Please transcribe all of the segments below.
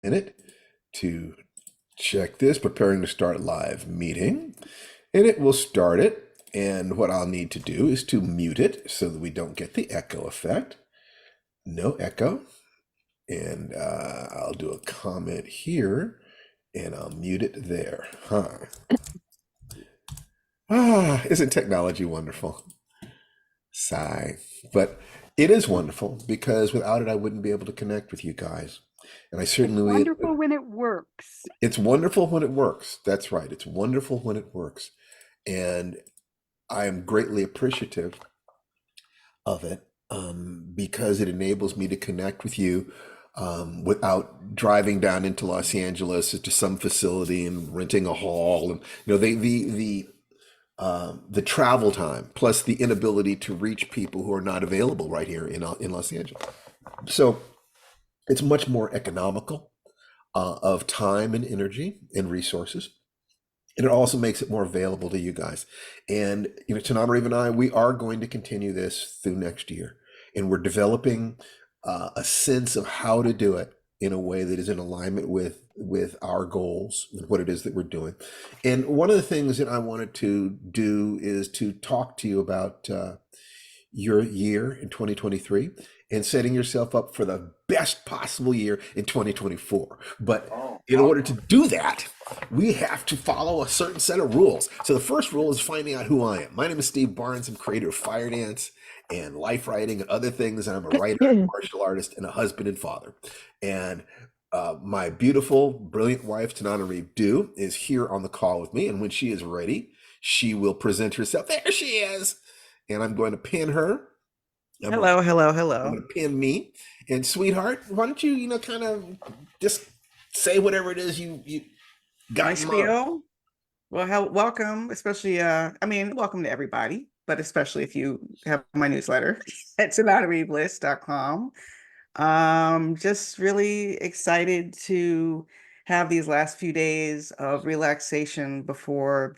minute to check this, preparing to start live meeting, and it will start it. And what I'll need to do is to mute it so that we don't get the echo effect. No echo. And I'll do a comment here and I'll mute it there. Isn't technology wonderful? Sigh. But it is wonderful because without it, I wouldn't be able to connect with you guys. And I It's certainly, wonderful when it works. it's wonderful when it works. That's right. It's wonderful when it works. And I am greatly appreciative of it because it enables me to connect with you without driving down into Los Angeles to some facility and renting a hall. And the travel time plus the inability to reach people who are not available right here in Los Angeles. So it's much more economical of time and energy and resources. And it also makes it more available to you guys. And Tananarive and I, we are going to continue this through next year. And we're developing a sense of how to do it in a way that is in alignment with our goals and what it is that we're doing. And one of the things that I wanted to do is to talk to you about your year in 2023 and setting yourself up for the best possible year in 2024. But in order to do that, we have to follow a certain set of rules. So the first rule is finding out who I am. My name is Steve Barnes. I'm creator of Firedance and life writing and other things. And I'm a writer, martial artist, and a husband and father. And my beautiful, brilliant wife, Tananarive Dew, is here on the call with me. And when she is ready, she will present herself. There she is. And I'm going to pin her. Hello, hello, I'm hello. going to pin me. And sweetheart, why don't you, kind of just say whatever it is you got My in mind. spiel. Well, welcome, especially, welcome to everybody, but especially if you have my newsletter at sonataribliss.com. Just really excited to have these last few days of relaxation before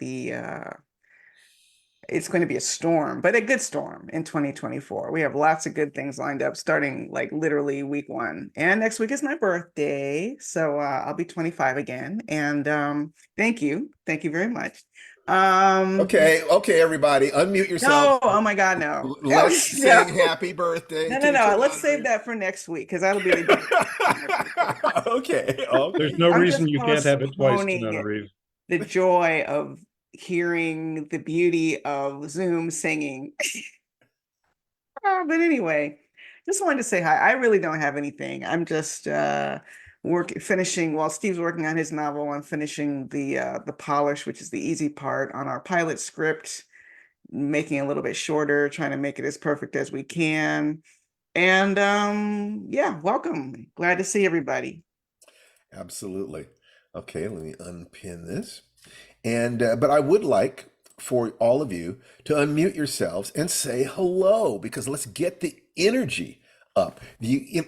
it's going to be a storm, but a good storm in 2024. We have lots of good things lined up starting like literally week 1. And next week is my birthday. So I'll be 25 again. And thank you. Thank you very much. Okay, everybody, unmute yourself. No, oh my God, no. Let's sing happy birthday No, to let's save Tananarive. that for next week because that'll be the day. Okay. There's no I'm reason just you can't have it twice, postponing Tananarive. the joy of hearing the beauty of Zoom singing. But anyway, just wanted to say hi. I really don't have anything. I'm just finishing while Steve's working on his novel. I'm finishing the polish, which is the easy part on our pilot script, making it a little bit shorter, trying to make it as perfect as we can. And yeah, welcome. Glad to see everybody. Absolutely. Okay, let me unpin this. And but I would like for all of you to unmute yourselves and say hello because let's get the energy up.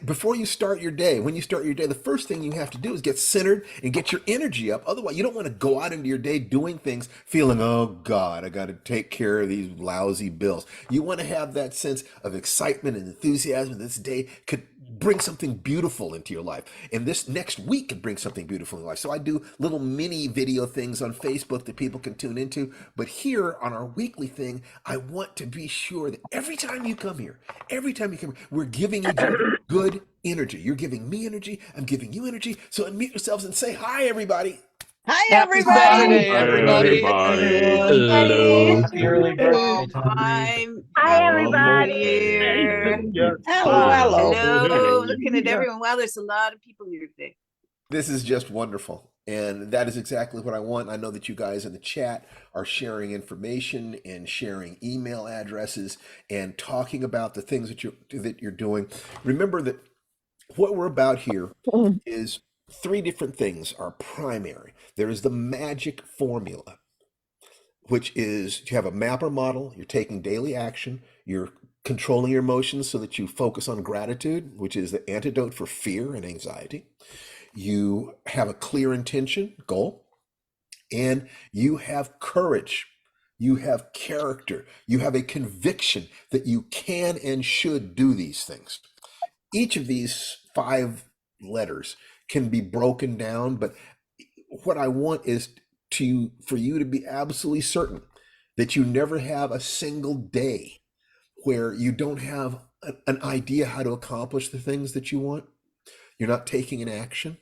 Before you start your day, when you start your day, the first thing you have to do is get centered and get your energy up. Otherwise, you don't want to go out into your day doing things feeling, oh God, I got to take care of these lousy bills. You want to have that sense of excitement and enthusiasm. This day could bring something beautiful into your life. And this next week could bring something beautiful in life. So I do little mini video things on Facebook that people can tune into. But here on our weekly thing, I want to be sure that every time you come here, we're giving you good energy. You're giving me energy. I'm giving you energy. So unmute yourselves and say hi, everybody. Hi, Happy everybody. Saturday, everybody. Hello. Happy early birthday, Hi, Tananarive. everybody. Here. Hello, hello. Hello. Looking at everyone. Wow, there's a lot of people here today. This is just wonderful. And that is exactly what I want. I know that you guys in the chat are sharing information and sharing email addresses and talking about the things that you're doing. Remember that what we're about here is three different things are primary. There is the magic formula, which is you have a mapper model, you're taking daily action, you're controlling your emotions so that you focus on gratitude, which is the antidote for fear and anxiety. You have a clear intention, goal, and you have courage. You have character. You have a conviction that you can and should do these things. Each of these 5 letters can be broken down. But what I want is for you to be absolutely certain that you never have a single day where you don't have an idea how to accomplish the things that you want. You're not taking an action.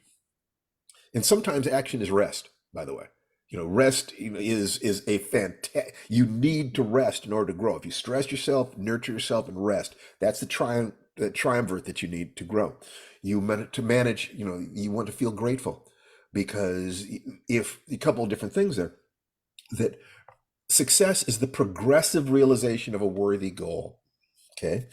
And sometimes action is rest, by the way. Rest is a fantastic. You need to rest in order to grow. If you stress yourself, nurture yourself, and rest, that's the triumvirate that you need to grow. To manage. You want to feel grateful, because if a couple of different things there, that success is the progressive realization of a worthy goal. Okay,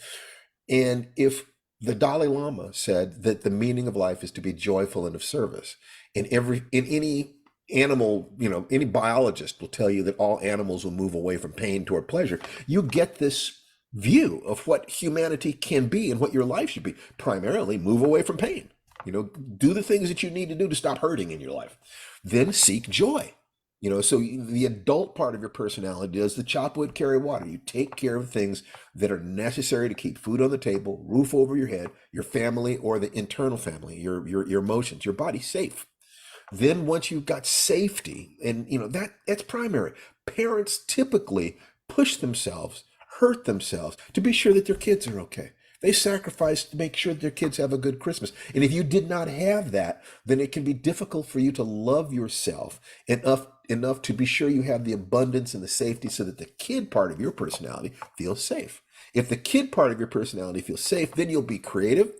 and if the Dalai Lama said that the meaning of life is to be joyful and of service, in any animal, any biologist will tell you that all animals will move away from pain toward pleasure. You get this view of what humanity can be and what your life should be. Primarily, move away from pain. Do the things that you need to do to stop hurting in your life. Then seek joy. So the adult part of your personality does the chop wood, carry water. You take care of things that are necessary to keep food on the table, roof over your head, your family, or the internal family, your emotions, your body safe. Then once you've got safety, and that's primary. Parents typically push themselves, hurt themselves to be sure that their kids are okay. They sacrifice to make sure that their kids have a good Christmas. And if you did not have that, then it can be difficult for you to love yourself enough to be sure you have the abundance and the safety so that the kid part of your personality feels safe. If the kid part of your personality feels safe, then you'll be creative.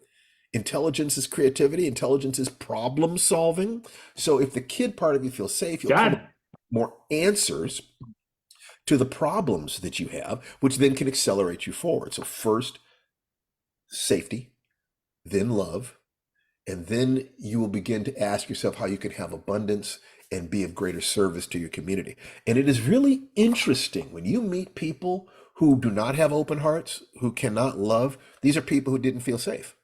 Intelligence is creativity. Intelligence is problem solving. So if the kid part of you feels safe, you'll come up with more answers to the problems that you have, which then can accelerate you forward. So first, safety, then love, and then you will begin to ask yourself how you can have abundance and be of greater service to your community. And it is really interesting when you meet people who do not have open hearts, who cannot love. These are people who didn't feel safe.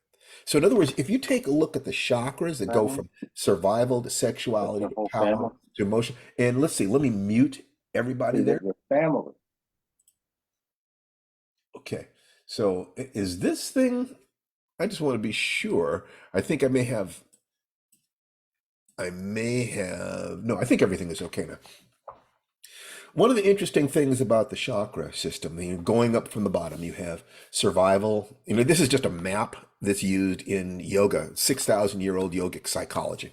So in other words, if you take a look at the chakras that go from survival to sexuality to power to emotion, and let's see, let me mute everybody there. Family. Okay, so is this thing, I just want to be sure. I think I may have, no, I think everything is okay now. One of the interesting things about the chakra system, going up from the bottom, you have survival. This is just a map that's used in yoga, 6,000-year-old yogic psychology.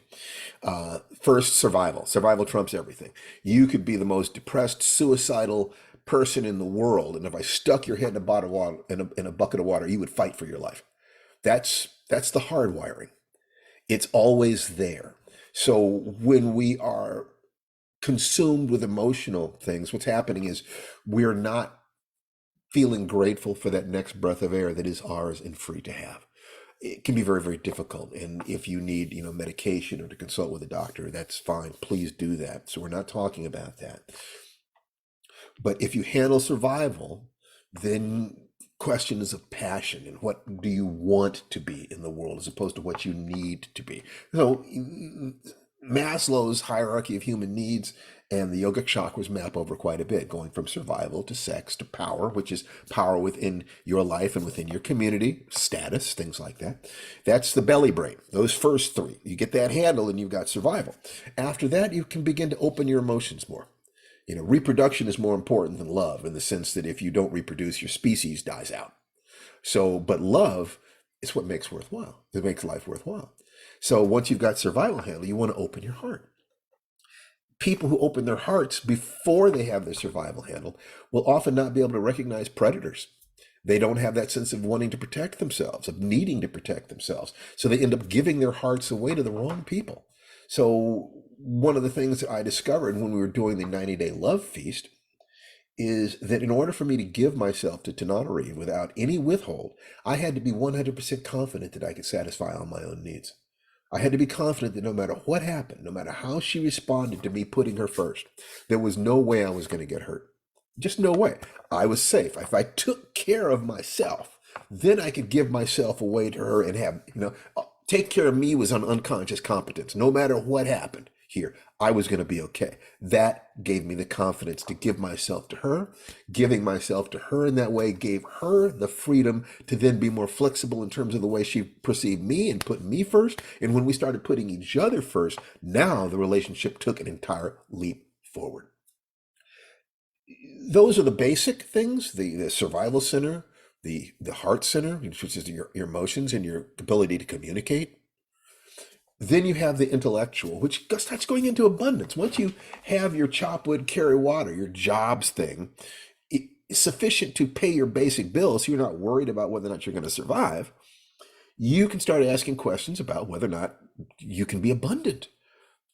First, survival. Survival trumps everything. You could be the most depressed, suicidal person in the world, and if I stuck your head in a bucket of water, you would fight for your life. That's the hardwiring. It's always there. So when we are consumed with emotional things, what's happening is we're not feeling grateful for that next breath of air that is ours and free to have. It can be very, very difficult. And if you need, medication or to consult with a doctor, that's fine. Please do that. So we're not talking about that. But if you handle survival, then questions of passion and what do you want to be in the world as opposed to what you need to be. So Maslow's hierarchy of human needs and the yogic chakras map over quite a bit, going from survival to sex to power, which is power within your life and within your community, status, things like that. That's the belly brain. Those first three, you get that handle and you've got survival. After that, you can begin to open your emotions more. Reproduction is more important than love, in the sense that if you don't reproduce, your species dies out. So, but love is what makes worthwhile. It makes life worthwhile. So once you've got survival handle, you want to open your heart. People who open their hearts before they have their survival handle will often not be able to recognize predators. They don't have that sense of wanting to protect themselves, of needing to protect themselves. So they end up giving their hearts away to the wrong people. So one of the things that I discovered when we were doing the 90-day love feast is that in order for me to give myself to Tananarive without any withhold, I had to be 100% confident that I could satisfy all my own needs. I had to be confident that no matter what happened, no matter how she responded to me putting her first, there was no way I was going to get hurt. Just no way. I was safe. If I took care of myself, then I could give myself away to her and have, take care of me was an unconscious competence. No matter what happened, here. I was going to be okay. That gave me the confidence to give myself to her. Giving myself to her in that way gave her the freedom to then be more flexible in terms of the way she perceived me and put me first. And when we started putting each other first, now the relationship took an entire leap forward. Those are the basic things, the survival center, the heart center, which is your emotions and your ability to communicate. Then you have the intellectual, which starts going into abundance. Once you have your chop wood, carry water, your jobs thing, it's sufficient to pay your basic bills, so you're not worried about whether or not you're going to survive. You can start asking questions about whether or not you can be abundant.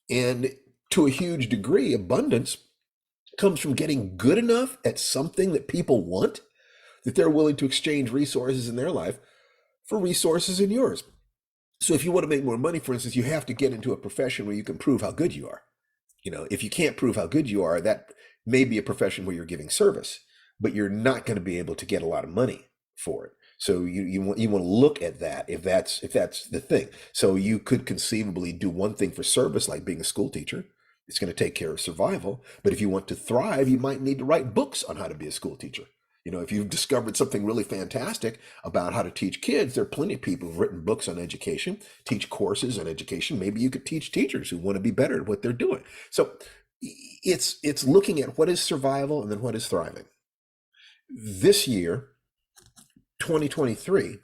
And to a huge degree, abundance comes from getting good enough at something that people want, that they're willing to exchange resources in their life for resources in yours. So if you want to make more money, for instance, you have to get into a profession where you can prove how good you are. If you can't prove how good you are, that may be a profession where you're giving service, but you're not going to be able to get a lot of money for it. So you want to look at that if that's the thing. So you could conceivably do one thing for service, like being a school teacher. It's going to take care of survival. But if you want to thrive, you might need to write books on how to be a school teacher. If you've discovered something really fantastic about how to teach kids, there are plenty of people who've written books on education, teach courses on education. Maybe you could teach teachers who want to be better at what they're doing. So it's looking at what is survival and then what is thriving. This year, 2023,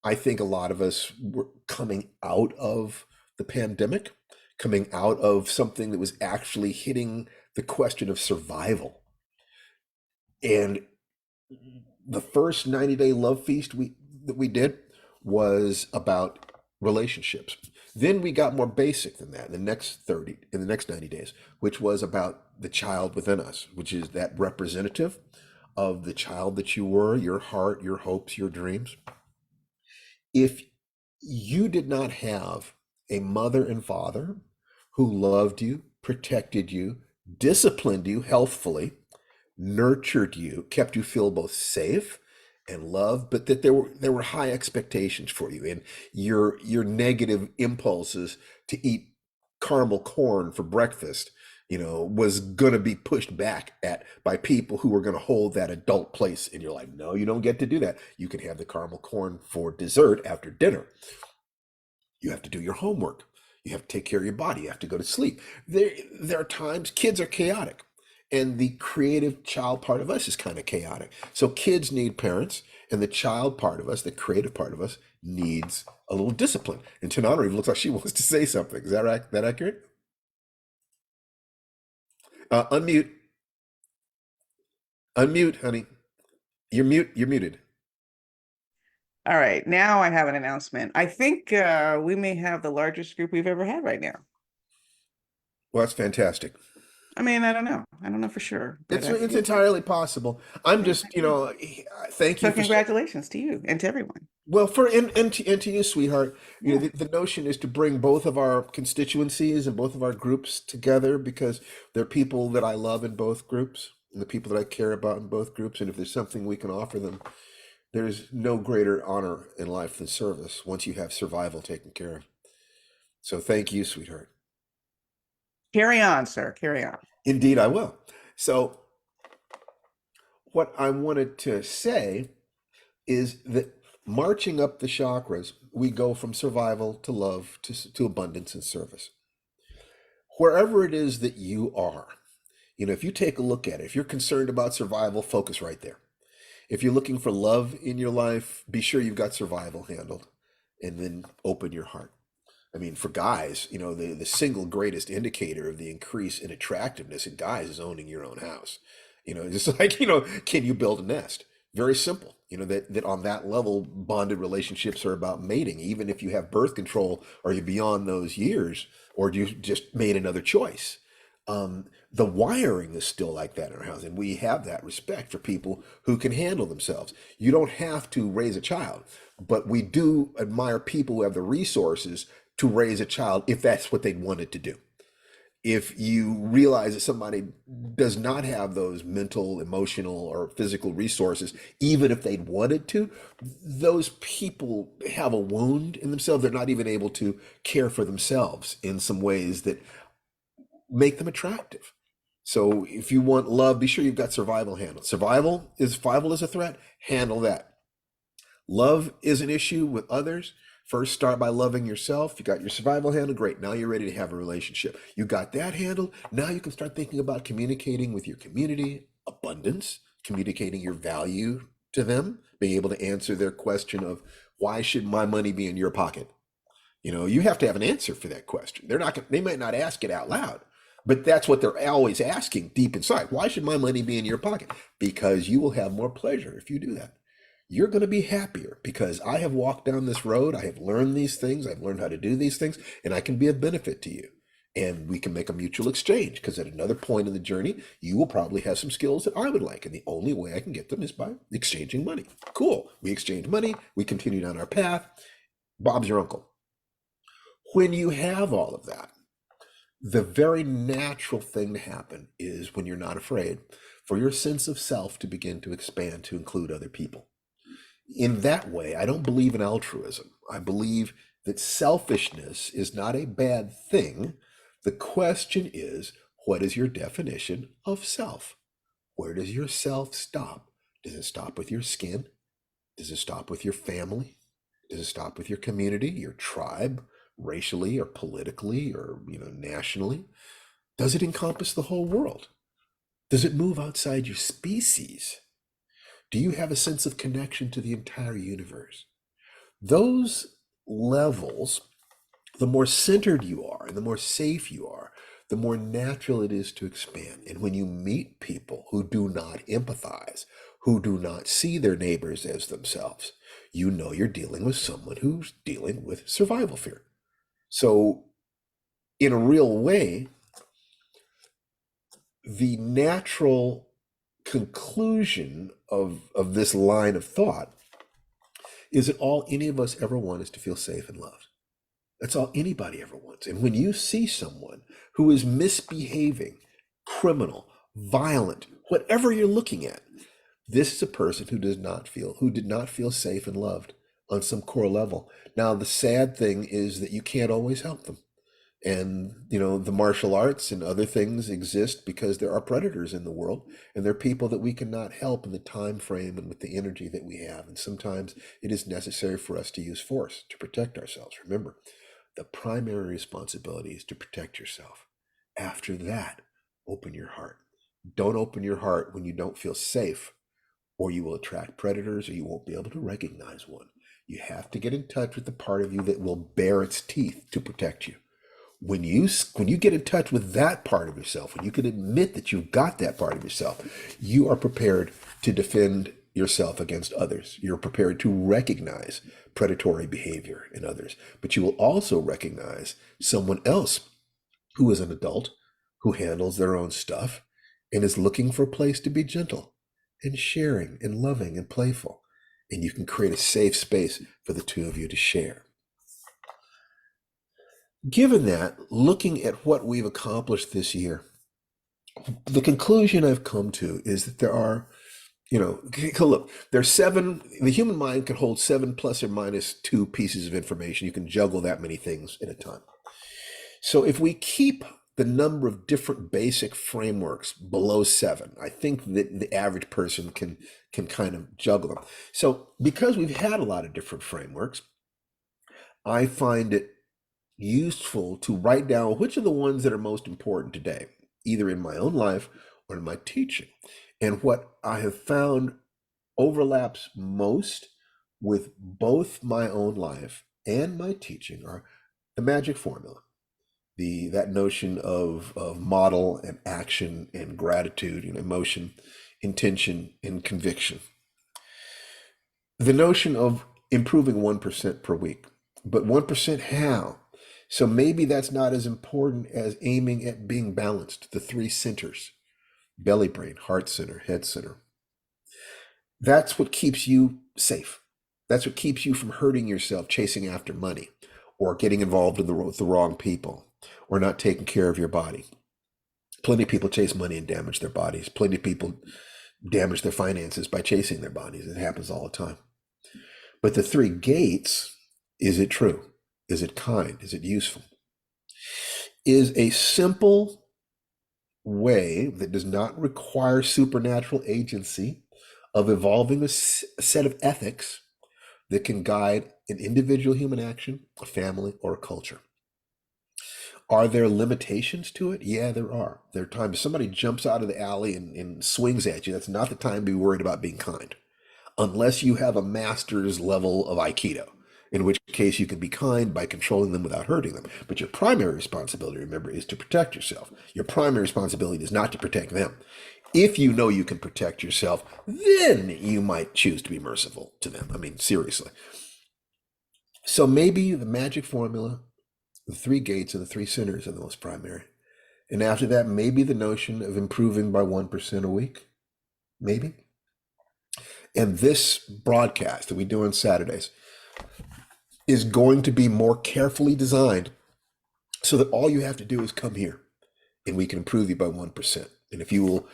I think a lot of us were coming out of the pandemic, coming out of something that was actually hitting the question of survival. And the first 90-day love feast that we did was about relationships. Then we got more basic than that in the next 90 days, which was about the child within us, which is that representative of the child that you were, your heart, your hopes, your dreams. If you did not have a mother and father who loved you, protected you, disciplined you healthfully, nurtured you, kept you feel both safe and loved, but that there were high expectations for you, and your negative impulses to eat caramel corn for breakfast, was going to be pushed back at by people who were going to hold that adult place in your life. No, you don't get to do that. You can have the caramel corn for dessert after dinner. You have to do your homework. You have to take care of your body. You have to go to sleep. There are times kids are chaotic. And the creative child part of us is kind of chaotic. So kids need parents, and the child part of us, the creative part of us, needs a little discipline. And Tanana even looks like she wants to say something. Is that right? That accurate? Unmute. Unmute, honey. You're muted. All right, now I have an announcement. I think we may have the largest group we've ever had right now. Well, that's fantastic. I mean, I don't know. I don't know for sure. But It's entirely possible. I'm just, thank you so for congratulations to you and to everyone. Well, and to you, sweetheart, the notion is to bring both of our constituencies and both of our groups together, because there are people that I love in both groups and the people that I care about in both groups. And if there's something we can offer them, there's no greater honor in life than service once you have survival taken care of. So thank you, sweetheart. Carry on, sir. Carry on. Indeed, I will. So what I wanted to say is that marching up the chakras, we go from survival to love to abundance and service. Wherever it is that you are, if you take a look at it, if you're concerned about survival, focus right there. If you're looking for love in your life, be sure you've got survival handled, and then open your heart. I mean, for guys, the single greatest indicator of the increase in attractiveness in guys is owning your own house. Just like, can you build a nest? Very simple. That on that level, bonded relationships are about mating. Even if you have birth control, are you beyond those years, or do you just made another choice? The wiring is still like that in our house, and we have that respect for people who can handle themselves. You don't have to raise a child, but we do admire people who have the resources to raise a child if that's what they wanted to do. If you realize that somebody does not have those mental, emotional, or physical resources, even if they'd wanted to, those people have a wound in themselves. They're not even able to care for themselves in some ways that make them attractive. So if you want love, be sure you've got survival handled. Survival is a threat, handle that. Love is an issue with others. First, start by loving yourself. You got your survival handled, great. Now you're ready to have a relationship. You got that handled. Now you can start thinking about communicating with your community, abundance, communicating your value to them, being able to answer their question of why should my money be in your pocket? You know, you have to have an answer for that question. They might not ask it out loud, but that's what they're always asking deep inside. Why should my money be in your pocket? Because you will have more pleasure if you do that. You're going to be happier because I have walked down this road. I have learned these things. I've learned how to do these things, and I can be of benefit to you. And we can make a mutual exchange because at another point in the journey, you will probably have some skills that I would like. And the only way I can get them is by exchanging money. Cool. We exchange money. We continue down our path. Bob's your uncle. When you have all of that, the very natural thing to happen is when you're not afraid for your sense of self to begin to expand to include other people. In that way, I don't believe in altruism. I believe that selfishness is not a bad thing. The question is, what is your definition of self? Where does your self stop? Does it stop with your skin? Does it stop with your family? Does it stop with your community, your tribe, racially or politically or nationally? Does it encompass the whole world? Does it move outside your species? Do you have a sense of connection to the entire universe? Those levels, the more centered you are and the more safe you are, the more natural it is to expand. And when you meet people who do not empathize, who do not see their neighbors as themselves, you know you're dealing with someone who's dealing with survival fear. So in a real way, the natural conclusion of this line of thought is that all any of us ever want is to feel safe and loved. That's all anybody ever wants. And when you see someone who is misbehaving, criminal, violent, whatever you're looking at, this is a person who did not feel safe and loved on some core level. Now, the sad thing is that you can't always help them. And, the martial arts and other things exist because there are predators in the world, and there are people that we cannot help in the time frame and with the energy that we have. And sometimes it is necessary for us to use force to protect ourselves. Remember, the primary responsibility is to protect yourself. After that, open your heart. Don't open your heart when you don't feel safe, or you will attract predators, or you won't be able to recognize one. You have to get in touch with the part of you that will bare its teeth to protect you. When you get in touch with that part of yourself, when you can admit that you've got that part of yourself, you are prepared to defend yourself against others. You're prepared to recognize predatory behavior in others, but you will also recognize someone else who is an adult, who handles their own stuff, and is looking for a place to be gentle and sharing and loving and playful. And you can create a safe space for the two of you to share. Given that, looking at what we've accomplished this year, the conclusion I've come to is that there are, look, there's the human mind can hold 7 plus or minus 2 pieces of information. You can juggle that many things at a time. So if we keep the number of different basic frameworks below 7, I think that the average person can kind of juggle them. So because we've had a lot of different frameworks, I find it useful to write down which are the ones that are most important today, either in my own life or in my teaching. And what I have found overlaps most with both my own life and my teaching are the magic formula, that notion of model and action and gratitude and emotion, intention and conviction. The notion of improving 1% per week, but 1% how? So maybe that's not as important as aiming at being balanced, the 3 centers, belly brain, heart center, head center. That's what keeps you safe. That's what keeps you from hurting yourself, chasing after money, or getting involved with the wrong people, or not taking care of your body. Plenty of people chase money and damage their bodies. Plenty of people damage their finances by chasing their bodies. It happens all the time. But the 3 gates, is it true? Is it kind? Is it useful? Is a simple way that does not require supernatural agency of evolving a set of ethics that can guide an individual human action, a family, or a culture. Are there limitations to it? Yeah, there are. There are times somebody jumps out of the alley and swings at you. That's not the time to be worried about being kind, unless you have a master's level of Aikido, in which case you can be kind by controlling them without hurting them. But your primary responsibility, remember, is to protect yourself. Your primary responsibility is not to protect them. If you know you can protect yourself, then you might choose to be merciful to them. I mean, seriously. So maybe the magic formula, the three gates and the three sinners are the most primary. And after that, maybe the notion of improving by 1% a week. Maybe. And this broadcast that we do on Saturdays is going to be more carefully designed so that all you have to do is come here and we can improve you by 1%. And if you will,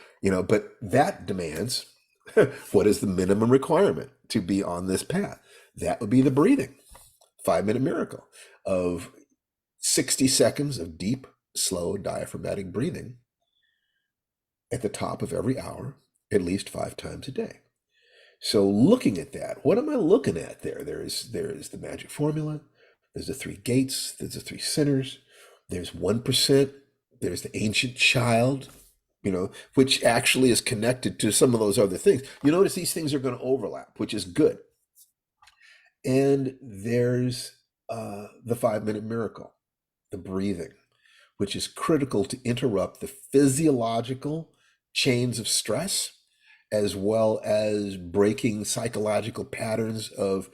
but that demands what is the minimum requirement to be on this path? That would be the breathing, 5-minute miracle of 60 seconds of deep, slow diaphragmatic breathing at the top of every hour, at least 5 times a day. So looking at that, what am I looking at there? There is the magic formula, there's the 3 gates, there's the 3 sinners, there's 1%, there's the ancient child, which actually is connected to some of those other things. You notice these things are going to overlap, which is good. And there's the 5-minute miracle, the breathing, which is critical to interrupt the physiological chains of stress, as well as breaking psychological patterns of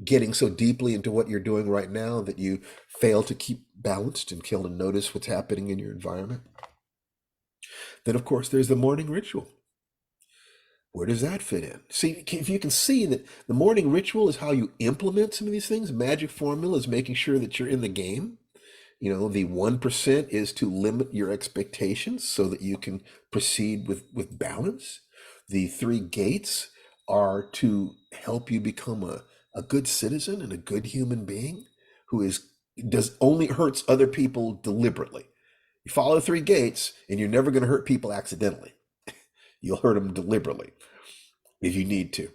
getting so deeply into what you're doing right now that you fail to keep balanced and fail to notice what's happening in your environment. Then, of course, there's the morning ritual. Where does that fit in? See, if you can see that the morning ritual is how you implement some of these things, magic formula is making sure that you're in the game. The 1% is to limit your expectations so that you can proceed with balance. The 3 gates are to help you become a good citizen and a good human being who only hurts other people deliberately. You follow the 3 gates and you're never going to hurt people accidentally. You'll hurt them deliberately if you need to,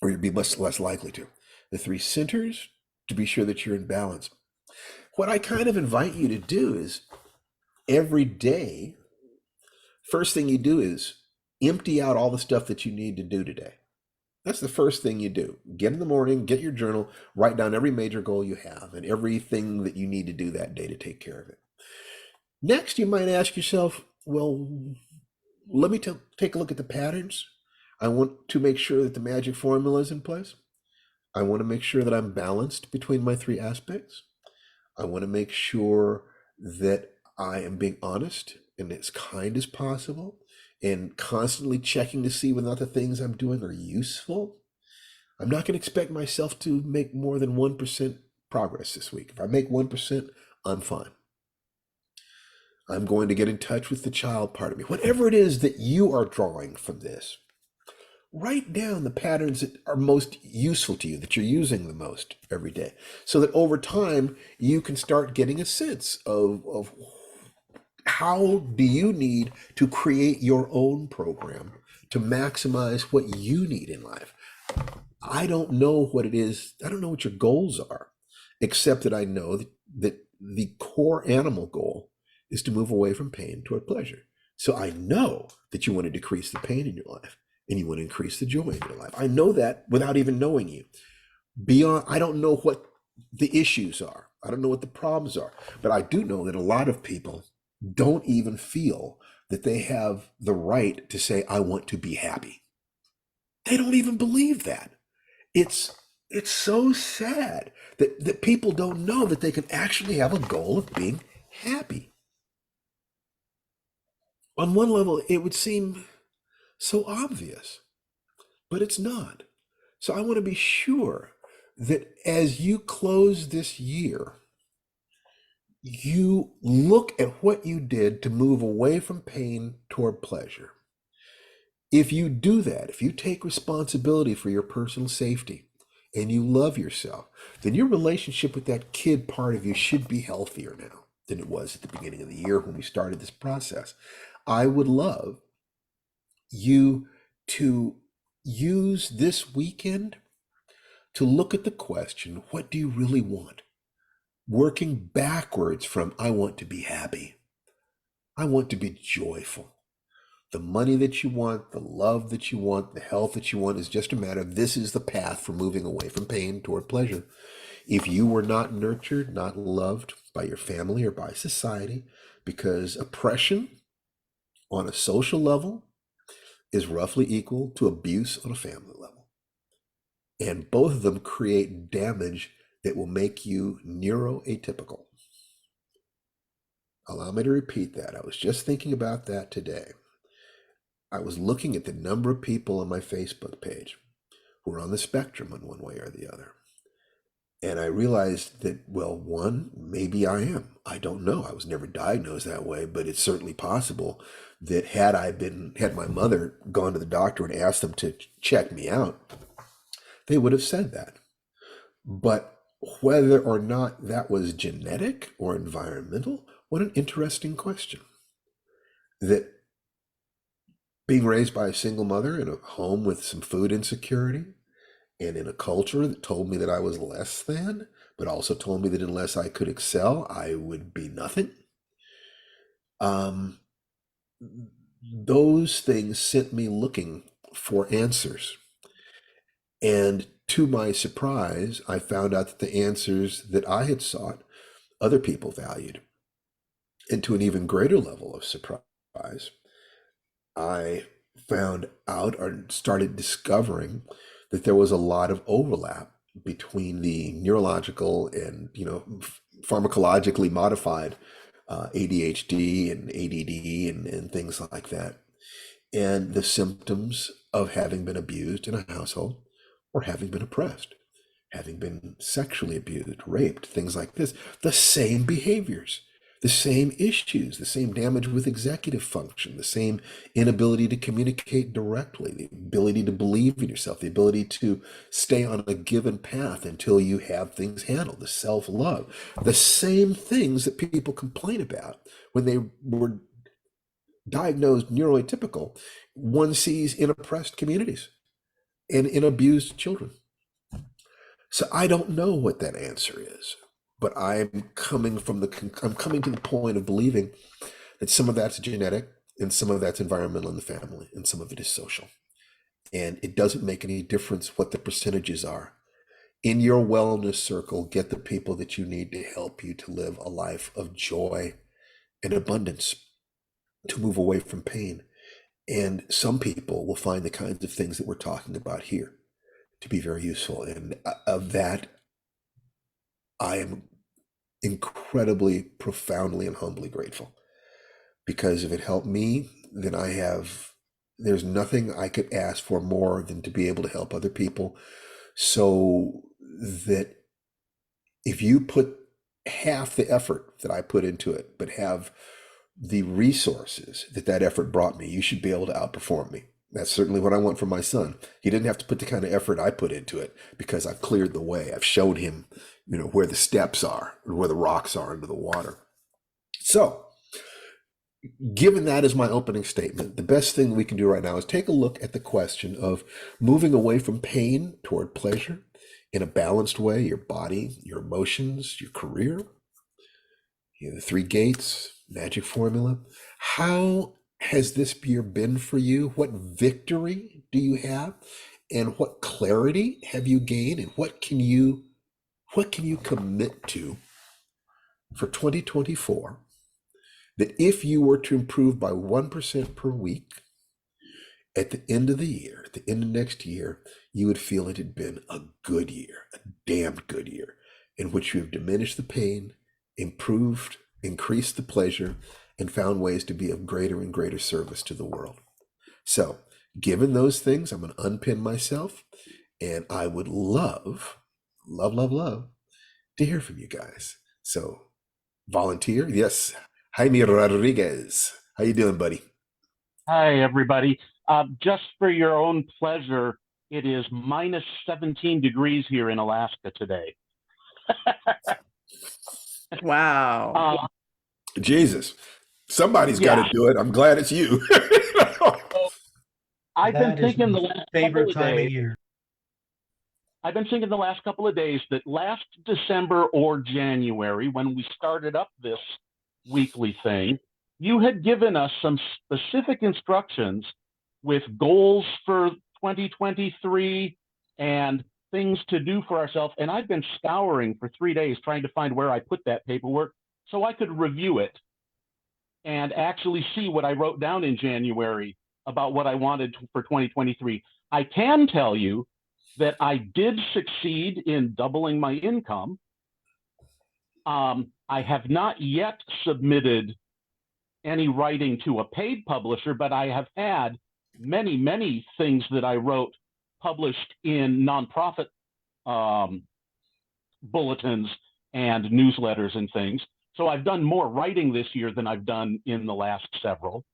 or you'll be much less likely to. The 3 centers, to be sure that you're in balance. What I kind of invite you to do is every day, first thing you do is empty out all the stuff that you need to do today. That's the first thing you do. Get in the morning, get your journal, write down every major goal you have and everything that you need to do that day to take care of it. Next, you might ask yourself, well, let me take a look at the patterns. I want to make sure that the magic formula is in place. I want to make sure that I'm balanced between my 3 aspects. I want to make sure that I am being honest and as kind as possible and constantly checking to see whether or not the things I'm doing are useful. I'm not going to expect myself to make more than 1% progress this week. If I make 1%, I'm fine. I'm going to get in touch with the child part of me. Whatever it is that you are drawing from this, write down the patterns that are most useful to you, that you're using the most every day, so that over time you can start getting a sense of how do you need to create your own program to maximize what you need in life. I don't know what it is. I don't know what your goals are, except that I know that the core animal goal is to move away from pain toward pleasure. So I know that you want to decrease the pain in your life and you want to increase the joy in your life. I know that without even knowing you. I don't know what the issues are. I don't know what the problems are, but I do know that a lot of people don't even feel that they have the right to say, I want to be happy. They don't even believe that. It's so sad that people don't know that they can actually have a goal of being happy. On one level, it would seem so obvious, but it's not. So I want to be sure that as you close this year, you look at what you did to move away from pain toward pleasure. If you do that, if you take responsibility for your personal safety and you love yourself, then your relationship with that kid part of you should be healthier now. than it was at the beginning of the year when we started this process. I would love you to use this weekend to look at the question, what do you really want? Working backwards from, I want to be happy. I want to be joyful. The money that you want, the love that you want, the health that you want is just a matter of this is the path for moving away from pain toward pleasure. If you were not nurtured, not loved by your family or by society, because oppression on a social level is roughly equal to abuse on a family level. And both of them create damage that will make you neuroatypical. Allow me to repeat that. I was just thinking about that today. I was looking at the number of people on my Facebook page who are on the spectrum in one way or the other. And I realized that, well, one, maybe I am. I don't know. I was never diagnosed that way, but it's certainly possible that had my mother gone to the doctor and asked them to check me out, they would have said that. But whether or not that was genetic or environmental, what an interesting question. That being raised by a single mother in a home with some food insecurity and in a culture that told me that I was less than, but also told me that unless I could excel, I would be nothing. Those things sent me looking for answers. And to my surprise, I found out that the answers that I had sought, other people valued. And to an even greater level of surprise, I found out or started discovering that there was a lot of overlap between the neurological and pharmacologically modified ADHD and ADD and things like that, and the symptoms of having been abused in a household or having been oppressed, having been sexually abused, raped, things like this. The same behaviors, the same issues, the same damage with executive function, the same inability to communicate directly, the ability to believe in yourself, the ability to stay on a given path until you have things handled, the self-love, the same things that people complain about when they were diagnosed neuroatypical, one sees in oppressed communities and in abused children. So I don't know what that answer is, but I'm coming to the point of believing that some of that's genetic and some of that's environmental in the family and some of it is social. And it doesn't make any difference what the percentages are. In your wellness circle, get the people that you need to help you to live a life of joy and abundance, to move away from pain. And some people will find the kinds of things that we're talking about here to be very useful. And of that, I am incredibly, profoundly, and humbly grateful, because if it helped me, then there's nothing I could ask for more than to be able to help other people, so that if you put half the effort that I put into it, but have the resources that effort brought me, you should be able to outperform me. That's certainly what I want for my son. He didn't have to put the kind of effort I put into it, because I've cleared the way. I've showed him, where the steps are, where the rocks are under the water. So, given that as my opening statement, the best thing we can do right now is take a look at the question of moving away from pain toward pleasure in a balanced way, your body, your emotions, your career, the three gates, magic formula. How has this year been for you? What victory do you have? And what clarity have you gained? And what can you commit to for 2024, that if you were to improve by 1% per week, at the end of the year, at the end of next year, you would feel it had been a good year, a damned good year, in which you have diminished the pain, improved, increased the pleasure, and found ways to be of greater and greater service to the world. So, given those things, I'm going to unpin myself, and I would love to hear from you guys. So, volunteer? Yes. Jaime Rodriguez. How you doing, buddy? Hi, everybody. Just for your own pleasure, it is minus 17 degrees here in Alaska today. Wow. Jesus, somebody's got to Yeah. do it. I'm glad it's you. So I've been That is thinking my the last couple favorite of time of days. year. I've been thinking the last couple of days that last December or January, when we started up this weekly thing, you had given us some specific instructions with goals for 2023 and things to do for ourselves. And I've been scouring for 3 days trying to find where I put that paperwork so I could review it and actually see what I wrote down in January about what I wanted for 2023. I can tell you that I did succeed in doubling my income. I have not yet submitted any writing to a paid publisher, but I have had many, many things that I wrote published in nonprofit bulletins and newsletters and things. So I've done more writing this year than I've done in the last several.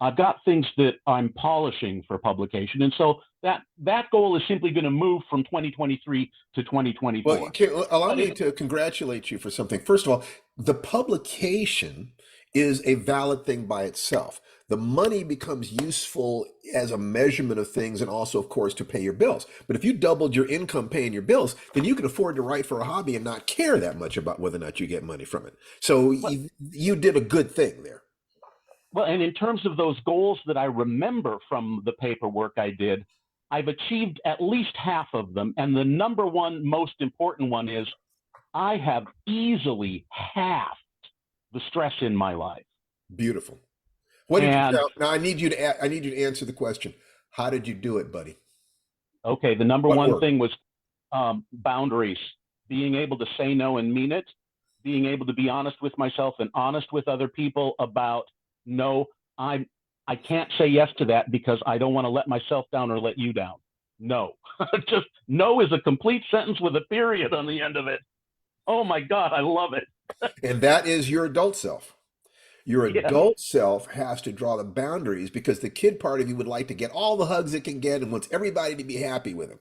I've got things that I'm polishing for publication. And so that goal is simply going to move from 2023 to 2024. Well, allow me to congratulate you for something. First of all, the publication is a valid thing by itself. The money becomes useful as a measurement of things and also, of course, to pay your bills. But if you doubled your income paying your bills, then you can afford to write for a hobby and not care that much about whether or not you get money from it. So you did a good thing there. Well, and in terms of those goals that I remember from the paperwork I did, I've achieved at least half of them. And the number one most important one is I have easily halved the stress in my life. Beautiful. What did And now I need you to answer the question. How did you do it, buddy? okay, the number What one worked? thing was boundaries, being able to say no and mean it, being able to be honest with myself and honest with other people about no, I can't say yes to that because I don't want to let myself down or let you down. No. Just no is a complete sentence with a period on the end of it. Oh my God, I love it. And that is your adult self. Your Yeah. adult self has to draw the boundaries because the kid part of you would like to get all the hugs it can get and wants everybody to be happy with him.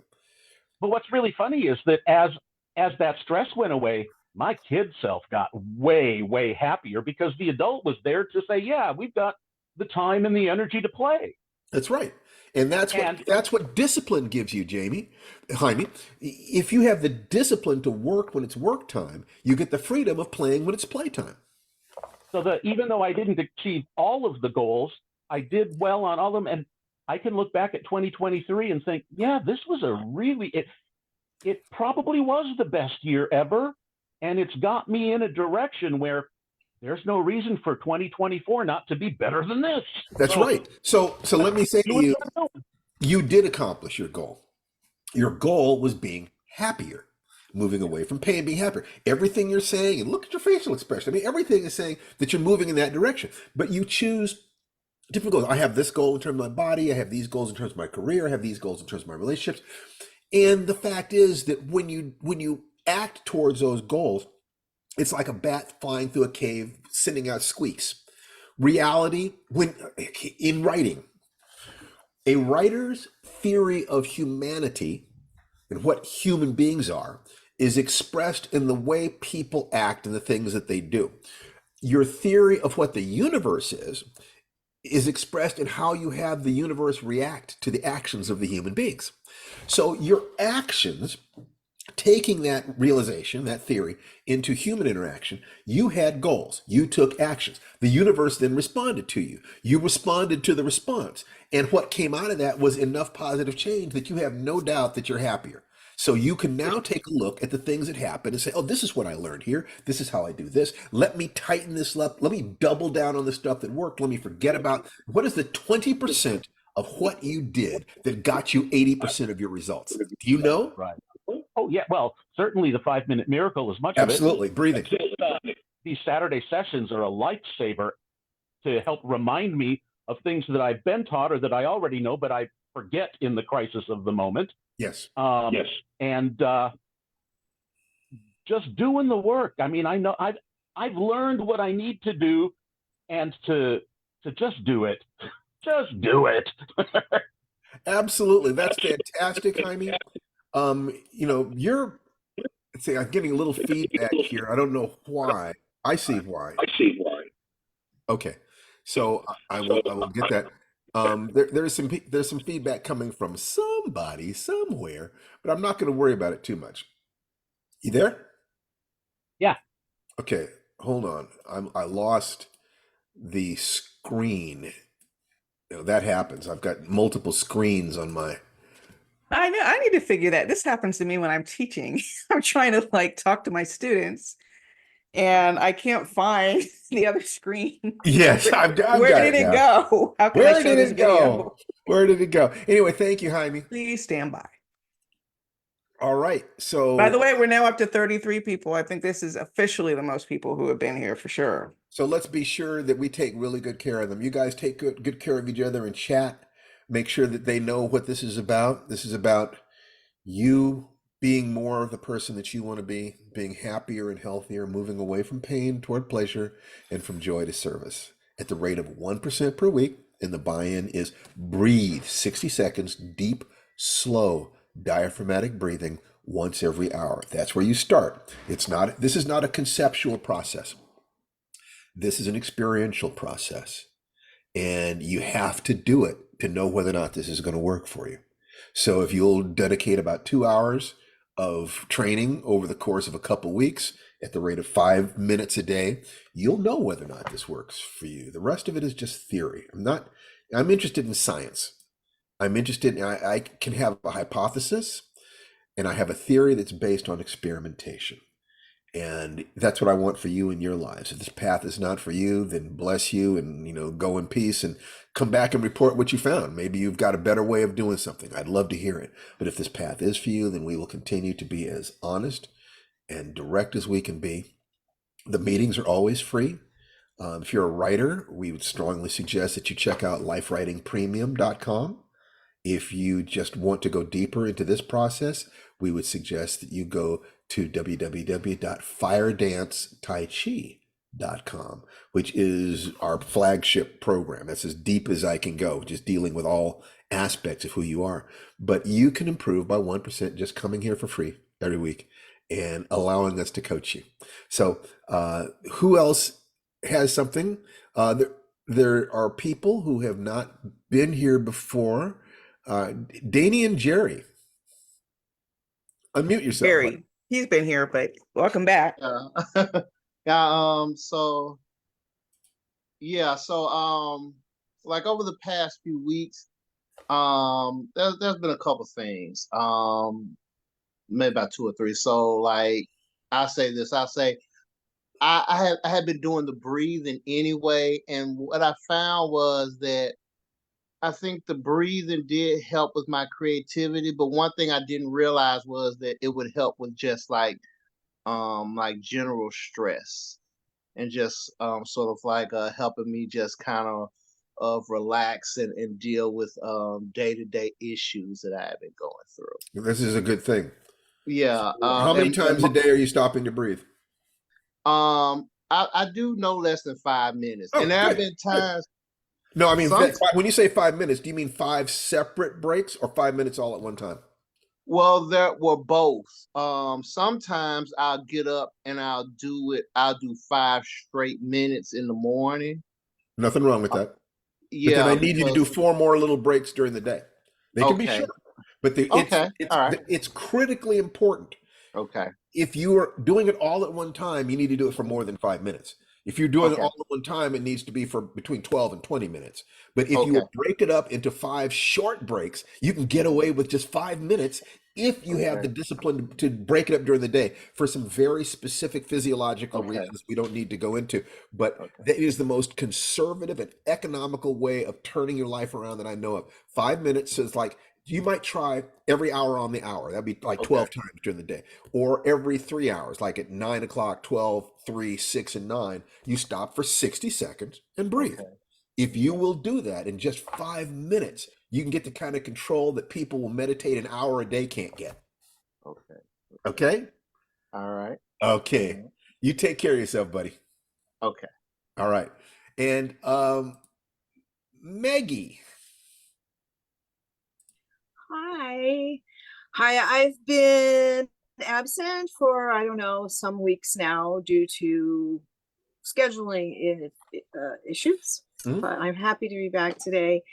But what's really funny is that as that stress went away, my kid self got way, way happier because the adult was there to say, yeah, we've got the time and the energy to play. That's right. And that's what discipline gives you, Jaime. If you have the discipline to work when it's work time, you get the freedom of playing when it's playtime. So that even though I didn't achieve all of the goals, I did well on all of them. And I can look back at 2023 and think, yeah, this was it probably was the best year ever. And it's got me in a direction where there's no reason for 2024 not to be better than this. That's right. So let me say to you, you did accomplish your goal. Your goal was being happier, moving away from pain, being happier. Everything you're saying, and look at your facial expression. I mean, everything is saying that you're moving in that direction. But you choose different goals. I have this goal in terms of my body. I have these goals in terms of my career. I have these goals in terms of my relationships. And the fact is that when you act towards those goals, it's like a bat flying through a cave, sending out squeaks. Reality, when in writing, a writer's theory of humanity and what human beings are is expressed in the way people act and the things that they do. Your theory of what the universe is expressed in how you have the universe react to the actions of the human beings. So your actions, taking that realization, that theory, into human interaction, you had goals. You took actions. The universe then responded to you. You responded to the response. And what came out of that was enough positive change that you have no doubt that you're happier. So you can now take a look at the things that happen and say, oh, this is what I learned here. This is how I do this. Let me tighten this up. Let me double down on the stuff that worked. Let me forget about what is the 20% of what you did that got you 80% of your results. Do you know? Right. Oh, yeah. Well, certainly the 5-minute miracle is much Absolutely. of it. Breathing. These Saturday sessions are a lifesaver to help remind me of things that I've been taught or that I already know, but I forget in the crisis of the moment. Yes. Yes. And just doing the work. I mean, I know I've learned what I need to do, and to just do it. Just do it. Absolutely. That's fantastic, Jaime. I'm getting a little feedback here. I don't know why. I see why. Okay, so I will get that. There's some feedback coming from somebody somewhere, but I'm not going to worry about it too much. You there? Yeah. Okay, hold on. I lost the screen. You know, that happens. I've got multiple screens on my. I know, I need to figure that. This happens to me when I'm teaching. I'm trying to like talk to my students and I can't find the other screen. Yes, Where, I've where got did it it now. go? How can I Where show did this it go? video? Where did it go? Anyway, thank you, Jaime. Please stand by. All right, By the so way, we're now up to 33 people. I think this is officially the most people who have been here for sure. so let's be sure that we take really good care of them. You guys take good care of each other in chat. Make sure that they know what this is about. This is about you being more of the person that you want to be, being happier and healthier, moving away from pain toward pleasure and from joy to service at the rate of 1% per week. And the buy-in is breathe 60 seconds, deep, slow, diaphragmatic breathing once every hour. That's where you start. This is not a conceptual process. This is an experiential process. And you have to do it to know whether or not this is going to work for you. So if you'll dedicate about 2 hours of training over the course of a couple weeks at the rate of 5 minutes a day, you'll know whether or not this works for you. The rest of it is just theory. I'm interested in science. I can have a hypothesis and I have a theory that's based on experimentation. And that's what I want for you in your lives. If this path is not for you, then bless you and, go in peace and come back and report what you found. Maybe you've got a better way of doing something. I'd love to hear it. But if this path is for you, then we will continue to be as honest and direct as we can be. The meetings are always free. If you're a writer, we would strongly suggest that you check out lifewritingpremium.com. If you just want to go deeper into this process, we would suggest that you go to www.firedancetaichi.com, which is our flagship program. That's as deep as I can go, just dealing with all aspects of who you are. But you can improve by 1% just coming here for free every week and allowing us to coach you. So, who else has something? There are people who have not been here before. Danny and Jerry, unmute yourself, buddy. Barry, he's been here, but welcome back. Yeah. Yeah, like over the past few weeks, there's been a couple things. Maybe about two or three. So like I had been doing the breathing anyway, and what I found was that I think the breathing did help with my creativity, but one thing I didn't realize was that it would help with just like general stress and just sort of like helping me just kind of relax and deal with day-to-day issues that I have been going through. This is a good thing. Yeah. How many times a day are you stopping to breathe? I do no less than 5 minutes. Oh, And there have good, been good. times No, I mean, some when you say 5 minutes, do you mean 5 separate breaks or 5 minutes all at one time? well, there were both. Sometimes I'll get up and I'll do 5 straight minutes in the morning. Nothing wrong with that. But then Yeah, I need you to do because 4 more little breaks during the day. They can be okay. short, but Okay. All right. it's critically important. Okay. If you are doing it all at one time, you need to do it for more than 5 minutes. If you're doing it Okay. all at one time, it needs to be for between 12 and 20 minutes. But if you Okay. will break it up into 5 short breaks, you can get away with just 5 minutes if you have the Okay. discipline to break it up during the day for some very specific physiological Okay. reasons we don't need to go into. But Okay. that is the most conservative and economical way of turning your life around that I know of. 5 minutes is like you might try every hour on the hour. That'd be like Okay. 12 times during the day. Or every 3 hours, like at 9 o'clock, 12, 3, 6, and 9, you stop for 60 seconds and breathe. Okay. If you will do that in just 5 minutes, you can get the kind of control that people will meditate an hour a day can't get. Okay. Okay? All right. Okay. You take care of yourself, buddy. Okay. All right. And Maggie. Hi. I've been absent for, I don't know, some weeks now due to scheduling issues. Mhm. But I'm happy to be back today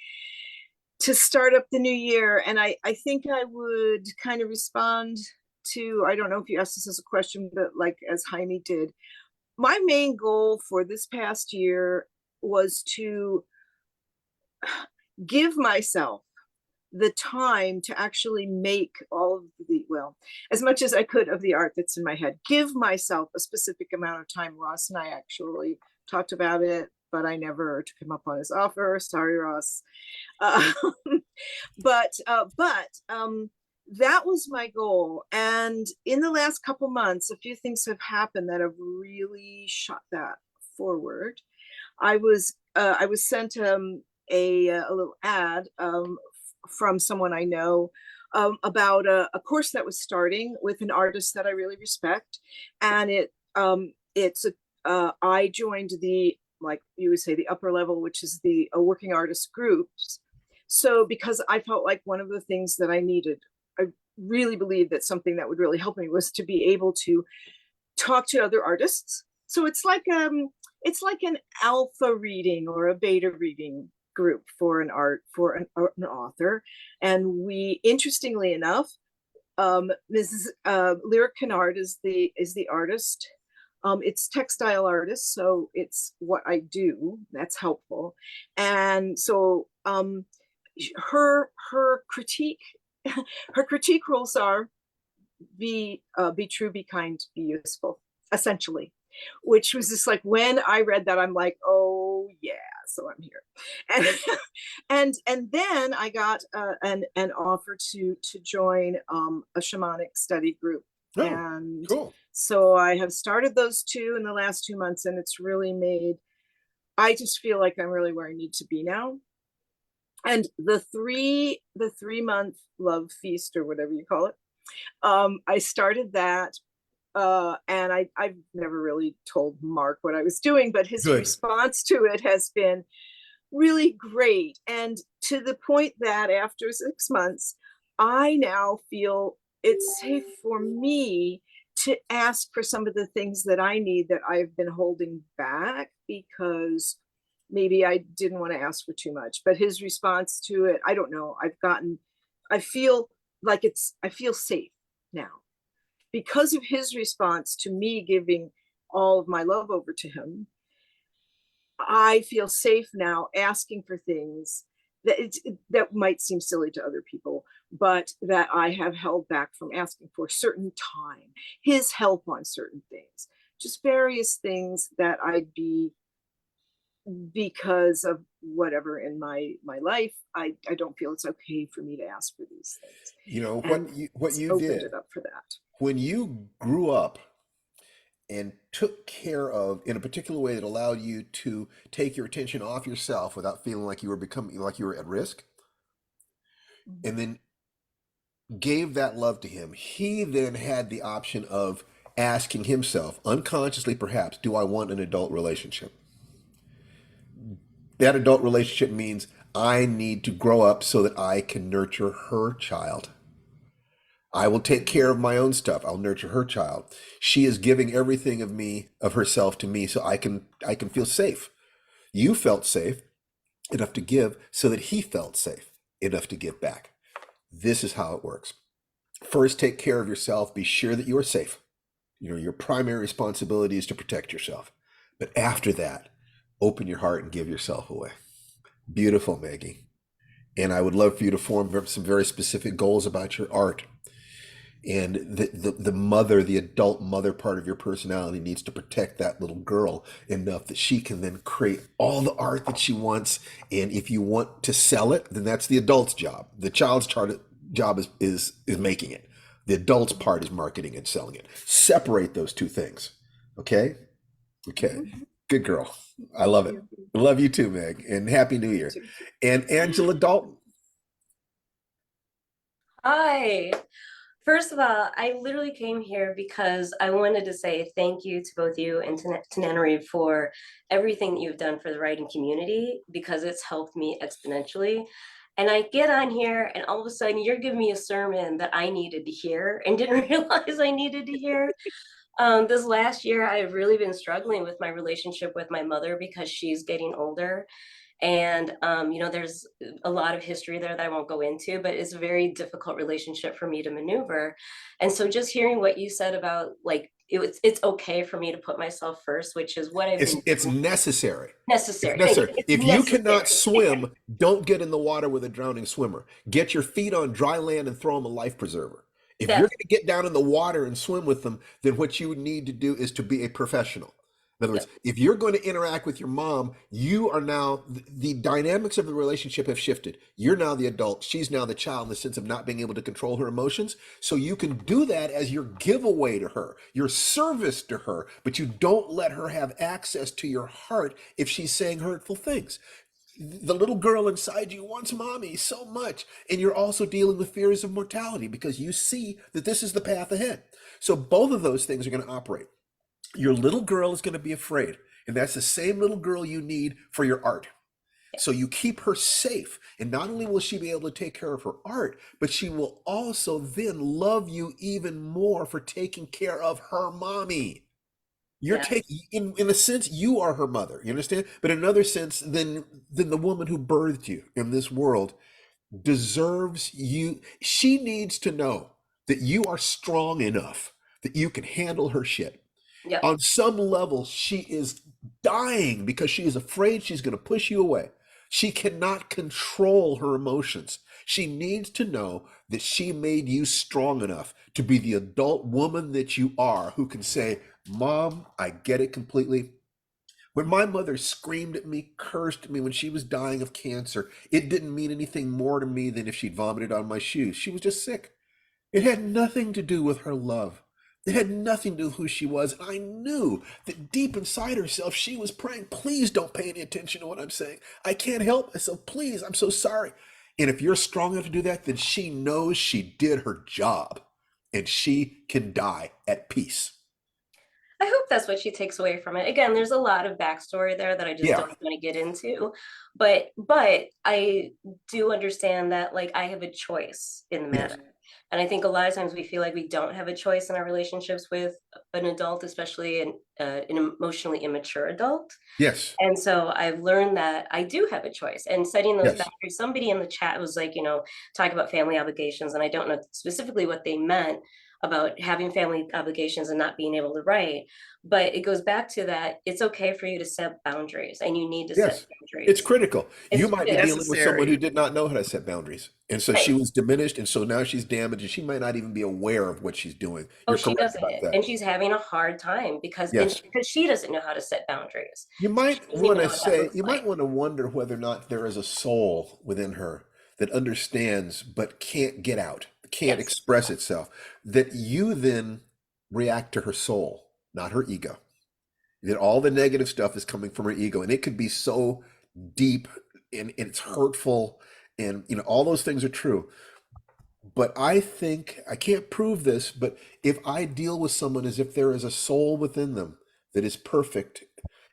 to start up the new year. And I think I would kind of respond to, I don't know if you asked this as a question, but like as Jaime did, my main goal for this past year was to give myself the time to actually make all of the, well, as much as I could of the art that's in my head, give myself a specific amount of time. Ross and I actually talked about it, but I never took him up on his offer. Sorry, Ross. Uh, but that was my goal. And in the last couple months, a few things have happened that have really shot that forward. I was sent a little ad from someone I know about a course that was starting with an artist that I really respect, and I joined the, like you would say, the upper level, which is the working artist groups. So because I felt like one of the things that I needed, I really believe that something that would really help me was to be able to talk to other artists. So it's like an alpha reading or a beta reading group for an author. And we, interestingly enough, Mrs. Lyric Kennard is the artist. It's textile artist, so it's what I do. That's helpful. And so her critique her critique rules are be true, be kind, be useful, essentially. Which was just like, when I read that, I'm like, oh yeah, so I'm here. And then I got an offer to join a shamanic study group. Oh, And cool. so I have started those two in the last 2 months, and it's really made, I just feel like I'm really where I need to be now. And the 3-month love feast, or whatever you call it, I started that, and I've never really told Mark what I was doing, but his Good. response to it has been really great. And to the point that after 6 months, I now feel it's safe for me to ask for some of the things that I need that I've been holding back because maybe I didn't want to ask for too much. But his response to it, I don't know. I feel like I feel safe now because of his response to me giving all of my love over to him. I feel safe now asking for things that might seem silly to other people, but that I have held back from asking for certain time, his help on certain things, just various things that I'd be, because of whatever in my life, I don't feel it's okay for me to ask for these things. You know And what it's you opened did it up for that. when you grew up and took care of in a particular way that allowed you to take your attention off yourself without feeling like you were becoming like you were at risk, and then gave that love to him. He then had the option of asking himself, unconsciously perhaps, do I want an adult relationship? That adult relationship means I need to grow up so that I can nurture her child. I will take care of my own stuff. I'll nurture her child. She is giving everything of me, of herself to me, so I can feel safe. You felt safe enough to give so that he felt safe enough to give back. This is how it works. First, take care of yourself. Be sure that you are safe. You know, your primary responsibility is to protect yourself. But after that, open your heart and give yourself away. Beautiful, Maggie. And I would love for you to form some very specific goals about your art. And the mother, the adult mother part of your personality needs to protect that little girl enough that she can then create all the art that she wants. And if you want to sell it, then that's the adult's job. The child's job is making it. The adult's part is marketing and selling it. Separate those two things. Okay? Okay. Good girl. I love it. I love you too, Meg. And Happy New Year. And Angela Dalton. Hi. First of all, I literally came here because I wanted to say thank you to both you and to Nanary for everything that you've done for the writing community, because it's helped me exponentially. And I get on here and all of a sudden you're giving me a sermon that I needed to hear and didn't realize I needed to hear. This last year, I've really been struggling with my relationship with my mother because she's getting older. And, there's a lot of history there that I won't go into, but it's a very difficult relationship for me to maneuver. And so just hearing what you said about like, it's okay for me to put myself first, which is what I've been It's doing. necessary. It's Necessary. Thank you. necessary. It's If you cannot necessary. swim, don't get in the water with a drowning swimmer. Get your feet on dry land and throw them a life preserver. If you're That's going to get down in the water and swim with them, then what you would need to do is to be a professional. In other words, yep. if you're going to interact with your mom, you are now, the dynamics of the relationship have shifted. You're now the adult. She's now the child in the sense of not being able to control her emotions. So you can do that as your giveaway to her, your service to her, but you don't let her have access to your heart if she's saying hurtful things. The little girl inside you wants mommy so much. And you're also dealing with fears of mortality because you see that this is the path ahead. So both of those things are going to operate. Your little girl is going to be afraid. And that's the same little girl you need for your art. So you keep her safe. And not only will she be able to take care of her art, but she will also then love you even more for taking care of her mommy. You're Yes. taking, in a sense, you are her mother. You understand? But in another sense, then the woman who birthed you in this world deserves you. She needs to know that you are strong enough that you can handle her shit. Yep. On some level, she is dying because she is afraid she's going to push you away. She cannot control her emotions. She needs to know that she made you strong enough to be the adult woman that you are, who can say, Mom, I get it completely. When my mother screamed at me, cursed at me when she was dying of cancer, it didn't mean anything more to me than if she'd vomited on my shoes. She was just sick. It had nothing to do with her love. It had nothing to do with who she was. And I knew that deep inside herself, she was praying, please don't pay any attention to what I'm saying. I can't help myself. Please, I'm so sorry. And if you're strong enough to do that, then she knows she did her job and she can die at peace. I hope that's what she takes away from it. Again, there's a lot of backstory there that I just Yeah. don't want to get into. But I do understand that like I have a choice in the Yes. matter. And I think a lot of times we feel like we don't have a choice in our relationships with an adult, especially an emotionally immature adult. Yes. And so I've learned that I do have a choice and setting those Yes. boundaries. Somebody in the chat was like, talk about family obligations. And I don't know specifically what they meant about having family obligations and not being able to write. But it goes back to that it's okay for you to set boundaries and you need to set Yes. It's boundaries. critical. You It's might be dealing with someone who Necessary. did not know how to set boundaries. And so she right. was diminished. And so now she's damaged and she might not even be aware of what she's doing. Oh, You're she correct doesn't. about that. And she's having a hard time because Yes. she doesn't know how to set boundaries. You So she might doesn't want even know to what that say, looks you might like. want to wonder whether or not there is a soul within her that understands but can't get out, can't Yes. express itself, that you then react to her soul, not her ego. That all the negative stuff is coming from her ego. And it could be so deep and it's hurtful. And, all those things are true. But I think, I can't prove this, but if I deal with someone as if there is a soul within them that is perfect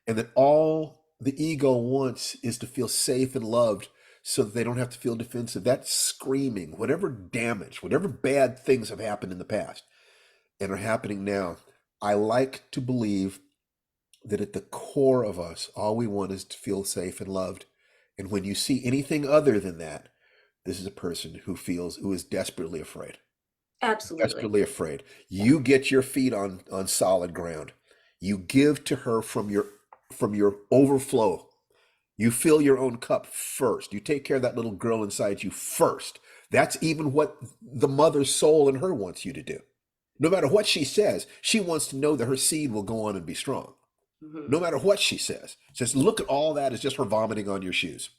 and that all the ego wants is to feel safe and loved so that they don't have to feel defensive, that's screaming, whatever damage, whatever bad things have happened in the past and are happening now. I like to believe that at the core of us, all we want is to feel safe and loved. And when you see anything other than that, this is a person who is desperately afraid. Absolutely. Desperately afraid. You get your feet on solid ground. You give to her from your overflow. You fill your own cup first. You take care of that little girl inside you first. That's even what the mother's soul in her wants you to do. No matter what she says, she wants to know that her seed will go on and be strong. Mhm. No matter what she says. Says, look at all that as just her vomiting on your shoes.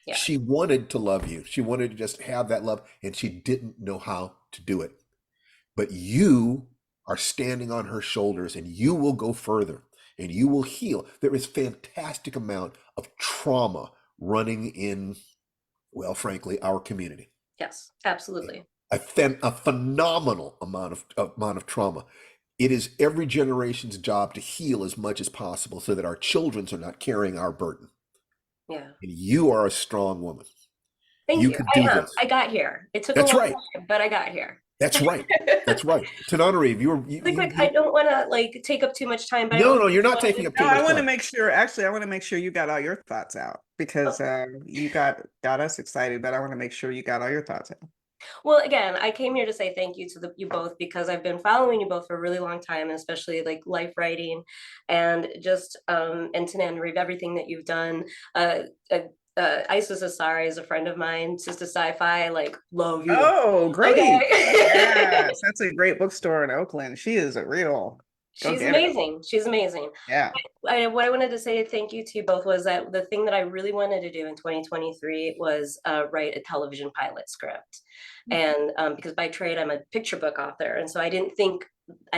Yeah. She wanted to love you. She wanted to just have that love, and she didn't know how to do it. But you are standing on her shoulders, and you will go further, and you will heal. There is fantastic amount of trauma running in, well, frankly, our community. Yes, absolutely. A phenomenal amount of trauma. It is every generation's job to heal as much as possible so that our children are not carrying our burden. Yeah. And you are a strong woman. Thank You you. can I do am. this. I got here. It took a That's long right. time, but I got here. That's right. That's right. Tananarive, I don't want to like take up too much time, but I no, also no, you're not wanted taking up No, too I much want to time. make sure, actually, I want to make sure you got all your thoughts out because you got us excited, but I want to make sure you got all your thoughts out. Well, again, I came here to say thank you to you both because I've been following you both for a really long time, and especially like life writing and just and to Reeve, everything that you've done. Uh, Isis Asari is a friend of mine, Sister Sci-Fi, like love you. Oh, great. Okay. Yes, that's a great bookstore in Oakland. She is a real go She's get it. amazing. She's amazing. Yeah. What I wanted to say thank you to you both was that the thing that I really wanted to do in 2023 was write a television pilot script. And because by trade, I'm a picture book author. And so I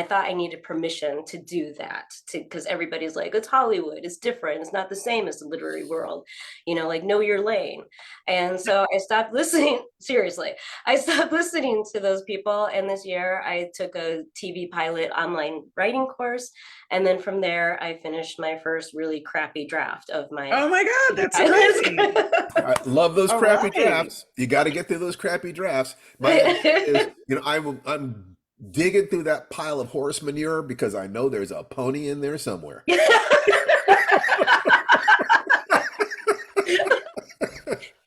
thought I needed permission to do that because everybody's like, it's Hollywood, it's different. It's not the same as the literary world, like know your lane. And so I stopped listening. Seriously, I stopped listening to those people. And this year I took a TV pilot online writing course. And then from there, I finished my first really crappy draft of my Oh my God, that's pilots. amazing. I love those All crappy right. drafts. You got to get through those crappy drafts. My advice is, I'm digging through that pile of horse manure because I know there's a pony in there somewhere.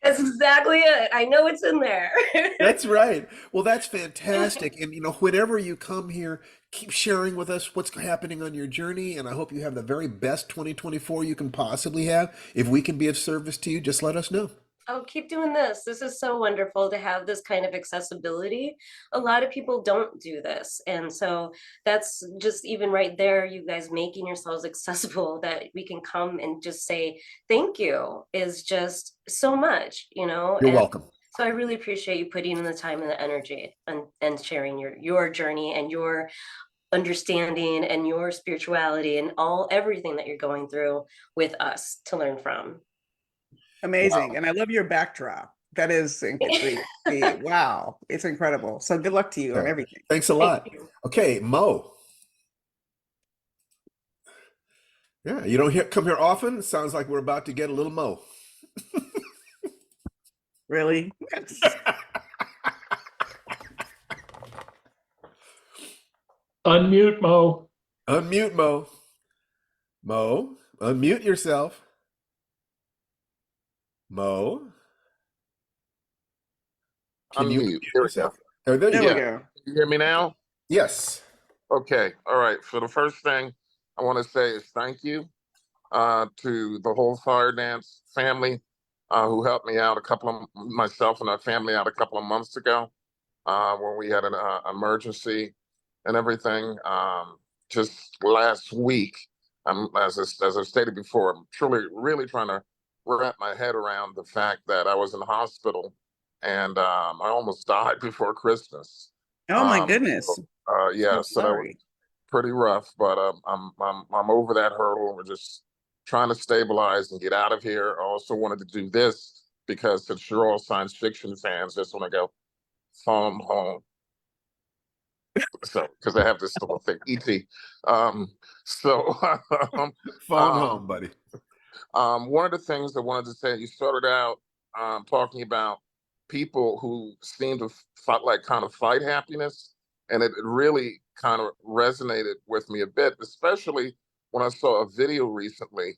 That's exactly it. I know it's in there. That's right. Well, that's fantastic. And whenever you come here, keep sharing with us what's happening on your journey. And I hope you have the very best 2024 you can possibly have. If we can be of service to you, just let us know. Oh, keep doing this. This is so wonderful to have this kind of accessibility. A lot of people don't do this. And so that's just even right there, you guys making yourselves accessible that we can come and just say thank you is just so much, You're And welcome. so I really appreciate you putting in the time and the energy and sharing your journey and your understanding and your spirituality and everything that you're going through with us to learn from. Amazing. Wow. And I love your backdrop. That is wow, it's incredible. So good luck to you on Yeah. everything. Thanks a lot. Okay, Mo. Yeah, you don't come here often. Sounds like we're about to get a little Mo. Really? Unmute, Mo. Unmute, Mo. Mo, unmute yourself. Mo, can you Unmute. unmute Here we go. yourself? Oh, there you There go. we Yeah. go. You hear me now? Yes. Okay. All right. So the first thing I want to say is thank you to the whole Firedance family who helped me out myself and our family out a couple of months ago when we had an emergency and everything. Just last week, as I've stated before, I'm truly, really trying to wrap my head around the fact that I was in the hospital and I almost died before Christmas. Oh my goodness. Yeah, So so that was sorry. pretty rough, but I'm over that hurdle. We're just trying to stabilize and get out of here. I also wanted to do this because since you're all science fiction fans, just want to go phone home. So because I have this little thing, ET. So Phone home, buddy. one of the things I wanted to say, you started out talking about people who seem to kind of fight happiness, and it really kind of resonated with me a bit, especially when I saw a video recently,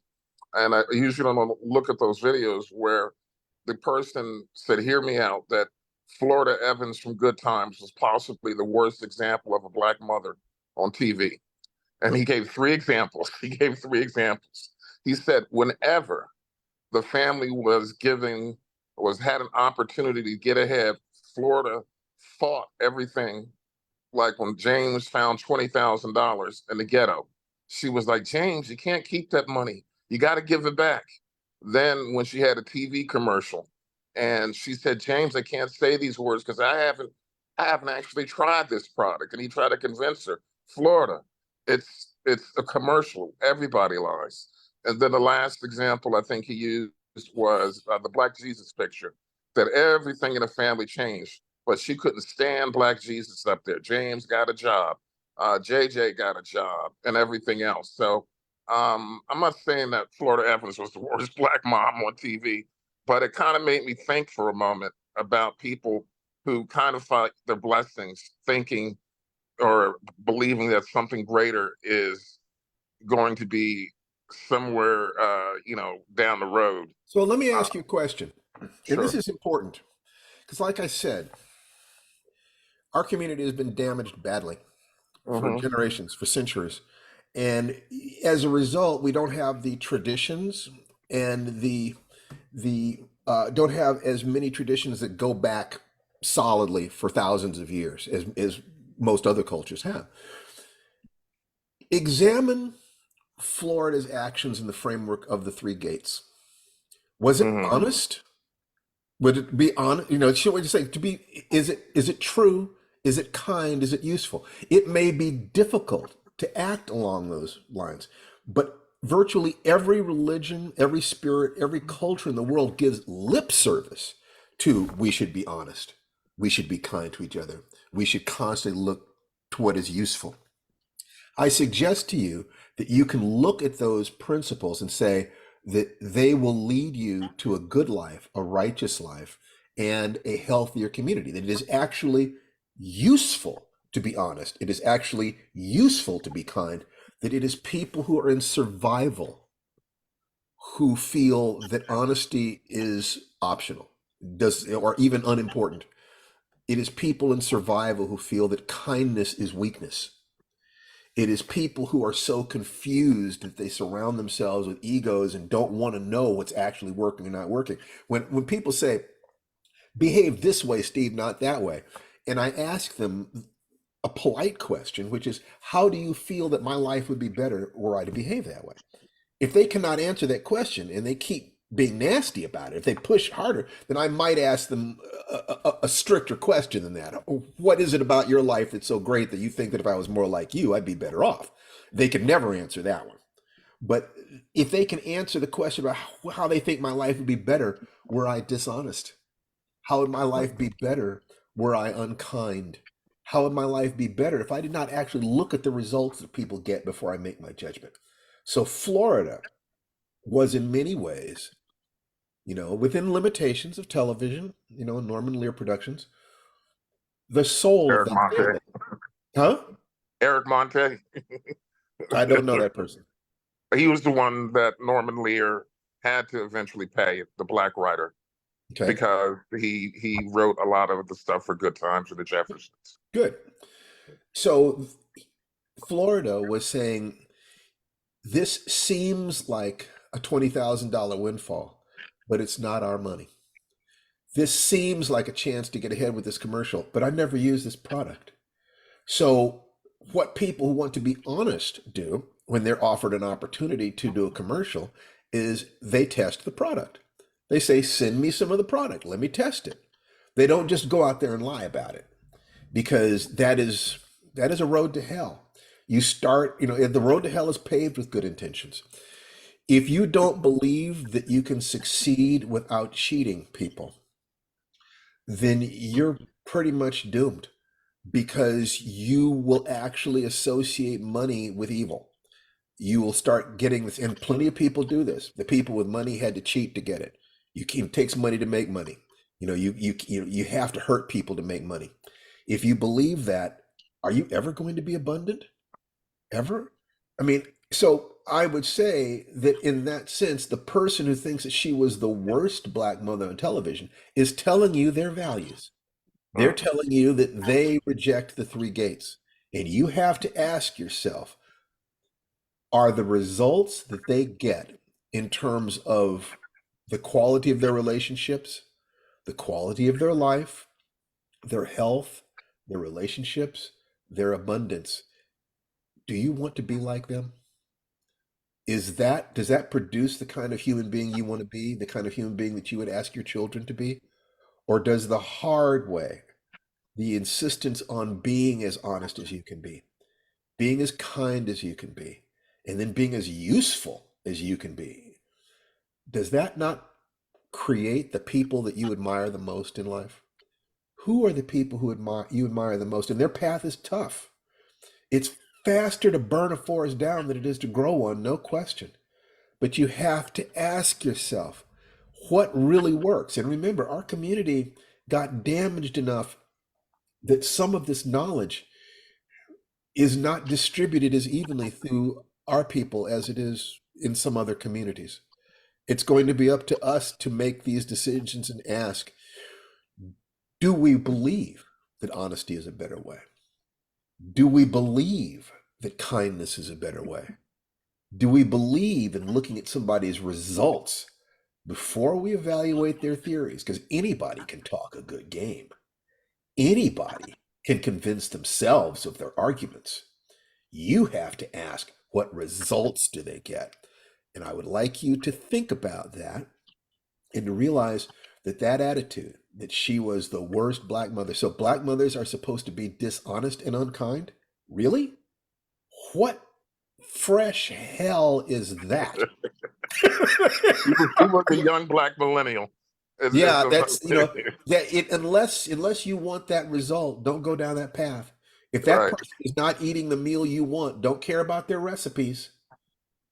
and I usually don't look at those videos where the person said, "Hear me out," that Florida Evans from Good Times was possibly the worst example of a black mother on TV. And he gave three examples. He said, whenever the family had an opportunity to get ahead, Florida fought everything. Like when James found $20,000 in the ghetto, she was like, James, you can't keep that money. You got to give it back. Then when she had a TV commercial and she said, James, I can't say these words because I haven't actually tried this product. And he tried to convince her, Florida, it's a commercial. Everybody lies. And then the last example I think he used was the Black Jesus picture, that everything in the family changed, but she couldn't stand Black Jesus up there. James got a job, JJ got a job, and everything else. So I'm not saying that Florida Evans was the worst black mom on TV, but it kind of made me think for a moment about people who kind of fight their blessings, thinking or believing that something greater is going to be somewhere, down the road. So let me Uh, ask you a question, and this sure. is important because, like I said, our community has been damaged badly for Hmm. generations, for centuries. And as a result, we don't have the traditions and the don't have as many traditions that go back solidly for thousands of years as most other cultures have. Examine Florida's actions in the framework of the three gates. Was it Hmm. honest? Would it be on, should we just say to be, is it true? Is it kind? Is it useful? It may be difficult to act along those lines, but virtually every religion, every spirit, every culture in the world gives lip service to we should be honest. We should be kind to each other. We should constantly look to what is useful. I suggest to you that you can look at those principles and say that they will lead you to a good life, a righteous life, and a healthier community. That it is actually useful to be honest. It is actually useful to be kind. That it is people who are in survival who feel that honesty is optional, does or even unimportant. It is people in survival who feel that kindness is weakness. It is people who are so confused that they surround themselves with egos and don't want to know what's actually working and not working. When people say, behave this way, Steve, not that way, and I ask them a polite question, which is, how do you feel that my life would be better were I to behave that way? If they cannot answer that question and they keep being nasty about it, if they push harder, then I might ask them a stricter question than that. What is it about your life that's so great that you think that if I was more like you, I'd be better off? They could never answer that one. But if they can answer the question about how they think my life would be better were I dishonest, how would my life be better were I unkind? How would my life be better if I did not actually look at the results that people get before I make my judgment? So Florida was in many ways, within limitations of television, Norman Lear Productions, the soul of Eric that Monte. family. Huh? Eric Monte. I don't know that person. He was the one that Norman Lear had to eventually pay, the black writer, Okay, because he wrote a lot of the stuff for Good Times with the Jeffersons. good. So Florida was saying, this seems like a $20,000 windfall, but it's not our money. This seems like a chance to get ahead with this commercial, but I've never used this product. So, what people who want to be honest do when they're offered an opportunity to do a commercial is they test the product. They say, send me some of the product, let me test it. They don't just go out there and lie about it, because that is a road to hell. You start, the road to hell is paved with good intentions. If you don't believe that you can succeed without cheating people, then you're pretty much doomed, because you will actually associate money with evil. You will start getting this, and plenty of people do this. The people with money had to cheat to get it. It takes money to make money. You have to hurt people to make money. If you believe that, are you ever going to be abundant? Ever? I mean, so I would say that in that sense, the person who thinks that she was the worst black mother on television is telling you their values. They're Mm. telling you that they reject the three gates. And you have to ask yourself, are the results that they get in terms of the quality of their relationships, the quality of their life, their health, their relationships, their abundance, do you want to be like them? Does that produce the kind of human being you want to be, the kind of human being that you would ask your children to be? Or does the hard way, the insistence on being as honest as you can be, being as kind as you can be, and then being as useful as you can be, does that not create the people that you admire the most in life? Who are the people who you admire the most? And their path is tough. It's faster to burn a forest down than it is to grow one, no question. But you have to ask yourself what really works. And remember, our community got damaged enough that some of this knowledge is not distributed as evenly through our people as it is in some other communities. It's going to be up to us to make these decisions and ask, do we believe that honesty is a better way? Do we believe that kindness is a better way? Do we believe in looking at somebody's results before we evaluate their theories? Because anybody can talk a good game. Anybody can convince themselves of their arguments. You have to ask, what results do they get? And I would like you to think about that and to realize that that attitude, that she was the worst Black mother. So Black mothers are supposed to be dishonest and unkind? Really? What fresh hell is that? He was a young Black millennial. Yeah, that's, unless you want that result, don't go down that path. If that right. person is not eating the meal you want, don't care about their recipes.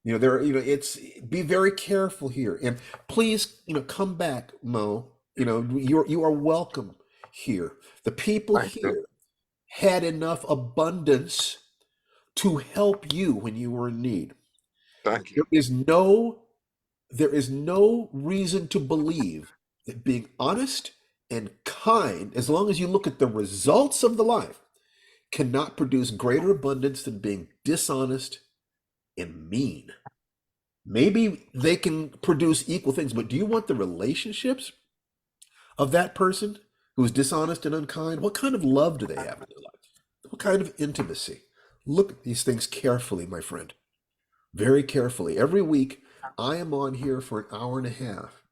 Be very careful here. And please, come back, Mo. You are welcome here. The people Thank you. here had enough abundance to help you when you were in need. Thank There you. is no reason to believe that being honest and kind, as long as you look at the results of the life, cannot produce greater abundance than being dishonest and mean. Maybe they can produce equal things, but do you want the relationships of that person who is dishonest and unkind? What kind of love do they have in their life? What kind of intimacy? Look at these things carefully, my friend. Very carefully. Every week, I am on here for an hour and a half.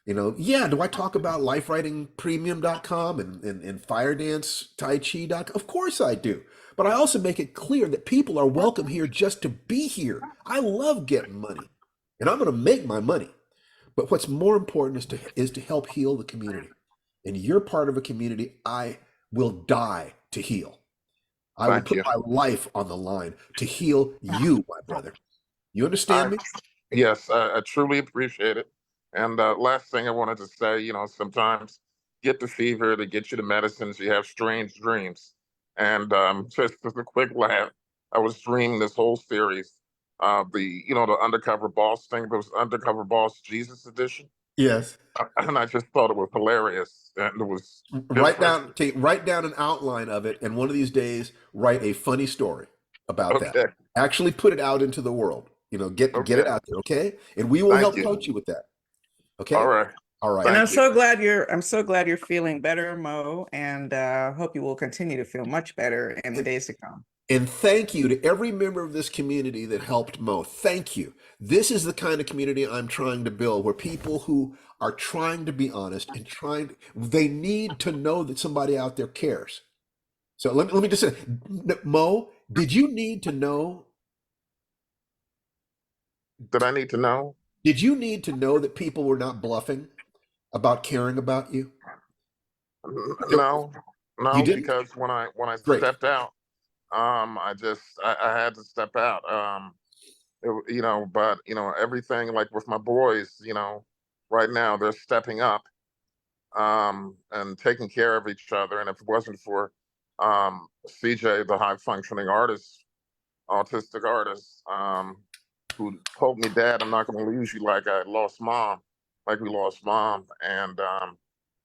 Do I talk about lifewritingpremium.com and Firedance Tai Chi.com? Of course I do. But I also make it clear that people are welcome here just to be here. I love getting money, and I'm going to make my money. But what's more important is to help heal the community. And you're part of a community I will die to heal. I will Thank put you. my life on the line to heal you, my brother. You understand me? Yes, I truly appreciate it. And last thing I wanted to say, sometimes get the fever, to get you the medicines, you have strange dreams. And just as a quick laugh, I was dreaming this whole series, the undercover boss thing, but it was undercover boss Jesus edition. Yes. And I just thought it was hilarious. And it was Write down an outline of it, and one of these days write a funny story about that. okay. Actually put it out into the world. Get Okay. it out there, okay? And we will Thank help you. coach you with that. Okay? All right. All right. And Thank you. I'm so glad you're feeling better, Mo, and hope you will continue to feel much better in the days to come. And thank you to every member of this community that helped Mo. Thank you. This is the kind of community I'm trying to build, where people who are trying to be honest and they need to know that somebody out there cares. So let me just say, Mo, did you need to know? Did I need to know? Did you need to know that people were not bluffing about caring about you? No, You no, didn't? because when I Great. stepped out, I had to step out. But everything, like with my boys, right now they're stepping up, and taking care of each other. And if it wasn't for CJ, the high functioning artist, autistic artist, who told me, Dad, I'm not going to lose you like I lost mom, like we lost mom, and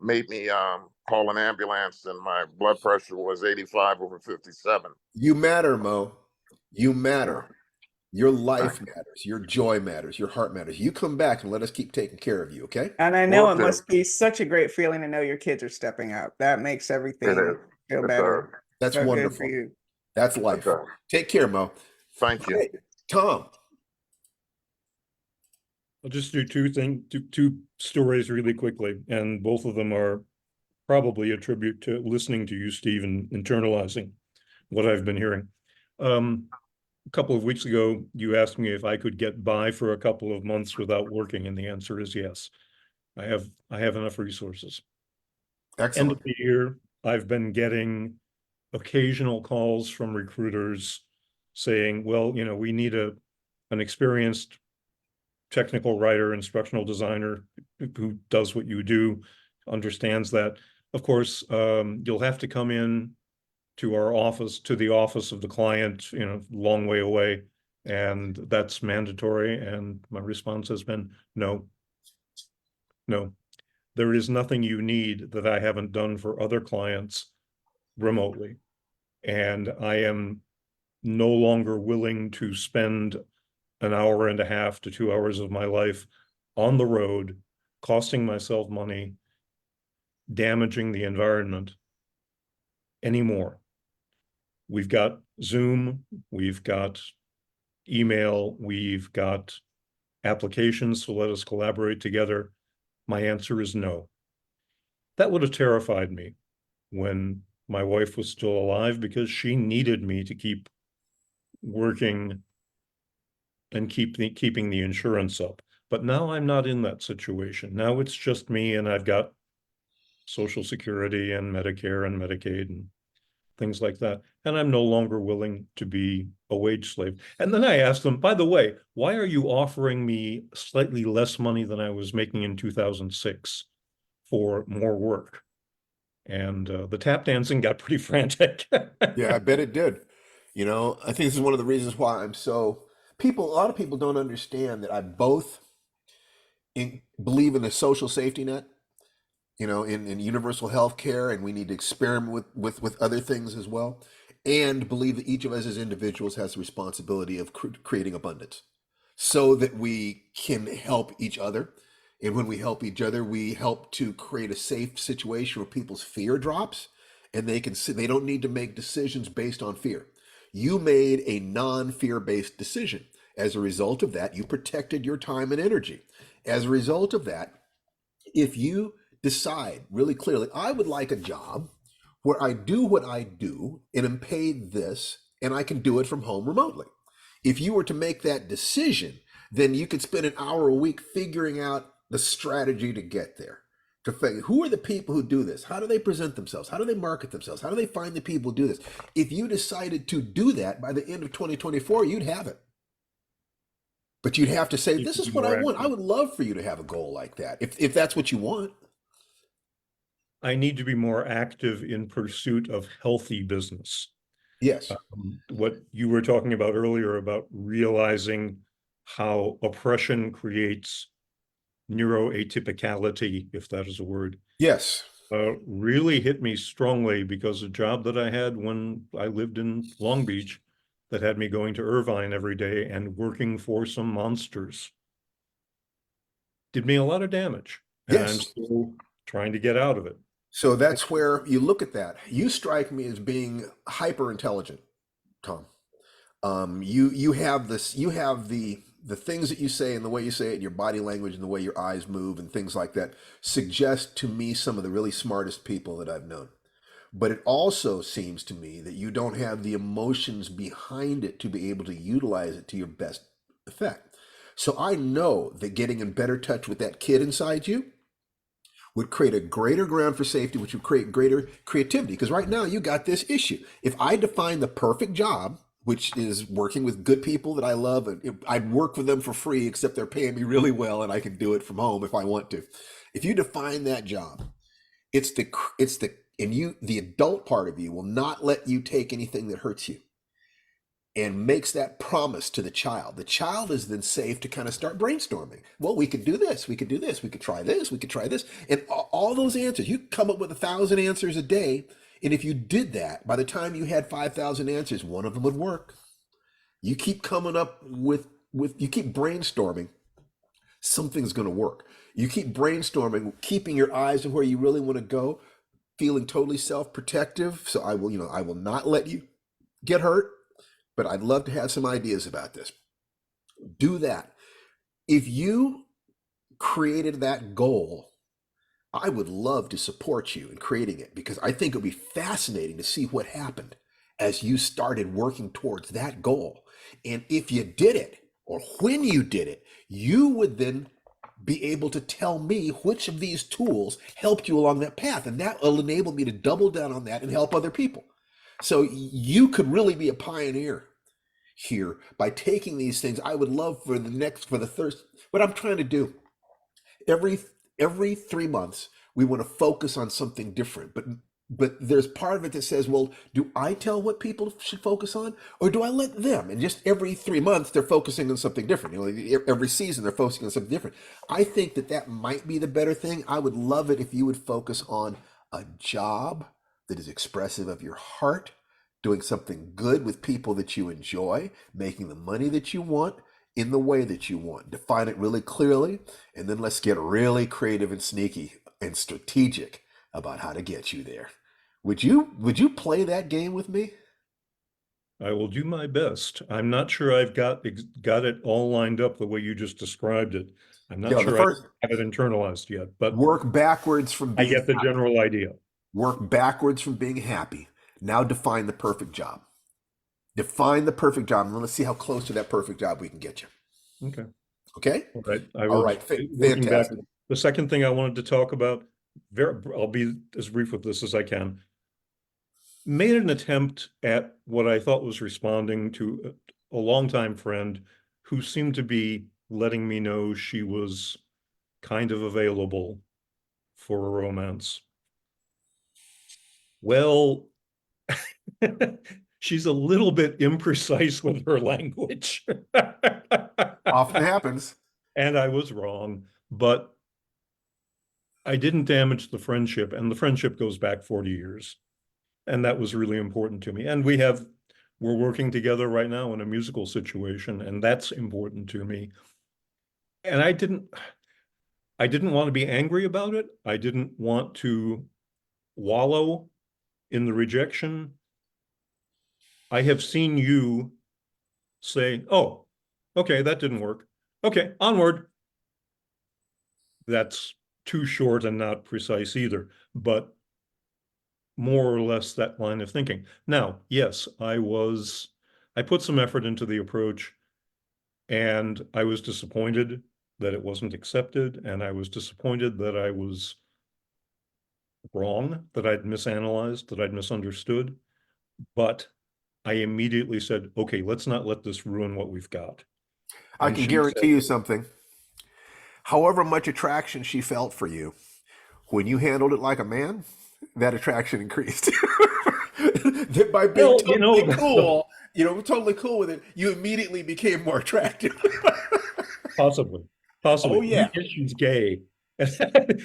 made me call an ambulance, and my blood pressure was 85/57. You matter, Mo. You matter. Your life Thank you. matters. Your joy matters. Your heart matters. You come back and let us keep taking care of you, okay? And I know Will it do. must be such a great feeling to know your kids are stepping up. That makes It everything is. feel It better. does. That's So good for wonderful. you. That's It life. does. Take care, Mo. Thank you. Okay, Tom. I'll just do two stories really quickly, and both of them are probably a tribute to listening to you, Steve, and internalizing what I've been hearing. A couple of weeks ago, you asked me if I could get by for a couple of months without working, and the answer is yes. I have enough resources. End Excellent. of the year, I've been getting occasional calls from recruiters saying, well, we need an experienced technical writer, instructional designer who does what you do, understands that. of course, you'll have to come in to our office, to the office of the client, long way away. And that's mandatory. And my response has been, no, no. There is nothing you need that I haven't done for other clients remotely. And I am no longer willing to spend an hour and a half to 2 hours of my life on the road, costing myself money, damaging the environment anymore. We've got Zoom, we've got email, we've got applications to let us collaborate together. My answer is no. That would have terrified me when my wife was still alive, because she needed me to keep working and keeping the insurance up. But now I'm not in that situation. Now it's just me, and I've got Social Security and Medicare and Medicaid and things like that. And I'm no longer willing to be a wage slave. And then I asked them, by the way, why are you offering me slightly less money than I was making in 2006 for more work? And the tap dancing got pretty frantic. Yeah, I bet it did. I think this is one of the reasons why a lot of people don't understand that I both believe in a social safety net, in universal health care, and we need to experiment with other things as well, and believe that each of us as individuals has the responsibility of creating abundance so that we can help each other. And when we help each other, we help to create a safe situation where people's fear drops, and they don't need to make decisions based on fear. You made a non-fear based decision. As a result of that, you protected your time and energy. As a result of that, if you decide really clearly, I would like a job where I do what I do and am paid this, and I can do it from home remotely. If you were to make that decision, then you could spend an hour a week figuring out the strategy to get there. To figure who are the people who do this? How do they present themselves? How do they market themselves? How do they find the people who do this? If you decided to do that by the end of 2024, you'd have it. But you'd have to say, You this could is be what I more want. I active. would love for you to have a goal like that, if that's what you want. I need to be more active in pursuit of healthy business. Yes. What you were talking about earlier about realizing how oppression creates neuroatypicality, if that is a word, Yes. really hit me strongly, because a job that I had when I lived in Long Beach that had me going to Irvine every day and working for some monsters did me a lot of damage. And I'm Yes. still trying to get out of it. So that's where you look at that. You strike me as being hyper intelligent, Tom. You have this. You have the things that you say and the way you say it, your body language and the way your eyes move and things like that suggest to me some of the really smartest people that I've known. But it also seems to me that you don't have the emotions behind it to be able to utilize it to your best effect. So I know that getting in better touch with that kid inside you would create a greater ground for safety, which would create greater creativity. Because right now you got this issue. If I define the perfect job, which is working with good people that I love, and I'd work with them for free, except they're paying me really well, and I can do it from home if I want to. If you define that job, it's the adult part of you will not let you take anything that hurts you, and makes that promise to the child. The child is then safe to kind of start brainstorming. Well, we could do this, we could do this, we could try this, we could try this. And all those answers, you come up with 1,000 answers a day. And if you did that, by the time you had 5,000 answers, one of them would work. You keep coming up you keep brainstorming, something's going to work. You keep brainstorming, keeping your eyes on where you really want to go, feeling totally self-protective. So I will not let you get hurt. But I'd love to have some ideas about this. Do that. If you created that goal, I would love to support you in creating it, because I think it would be fascinating to see what happened as you started working towards that goal. And if you did it, or when you did it, you would then be able to tell me which of these tools helped you along that path. And that will enable me to double down on that and help other people. So you could really be a pioneer here by taking these things. I would love for the third, what I'm trying to do every 3 months, We want to focus on something different. But there's part of it that says, well, do I tell what people should focus on, or do I let them? And just every 3 months, they're focusing on something different. Every season, they're focusing on something different. I think that might be the better thing. I would love it if you would focus on a job that is expressive of your heart, doing something good with people that you enjoy, making the money that you want in the way that you want. Define it really clearly, and then let's get really creative and sneaky and strategic about how to get you there. Would you play that game with me? I will do my best. I'm not sure I've got it all lined up the way you just described it. I'm not The sure I first, have it internalized yet, but work backwards from I being get the happy. general idea. Work backwards from being happy. Now define the perfect job. Define the perfect job, and let's see how close to that perfect job we can get you. Okay. Okay? All right. I All will. right. Looking back, Fantastic. the second thing I wanted to talk about, I'll be as brief with this as I can. Made an attempt at what I thought was responding to a longtime friend who seemed to be letting me know she was kind of available for a romance. Well, she's a little bit imprecise with her language. Often happens. And I was wrong, but I didn't damage the friendship, and the friendship goes back 40 years. And that was really important to me. And we're working together right now in a musical situation, and that's important to me. And I didn't want to be angry about it. I didn't want to wallow in the rejection. I have seen you say, oh, okay, that didn't work. Okay, onward. That's too short and not precise either, but more or less that line of thinking. Now, yes, I put some effort into the approach, and I was disappointed that it wasn't accepted, and I was disappointed that I was wrong, that I'd misanalyzed, that I'd misunderstood. But I immediately said, okay, let's not let this ruin what we've got. I And can she guarantee said, you something. However much attraction she felt for you, when you handled it like a man, that attraction increased. By being well, totally cool, totally cool with it, you immediately became more attractive. possibly. Oh yeah. She's gay.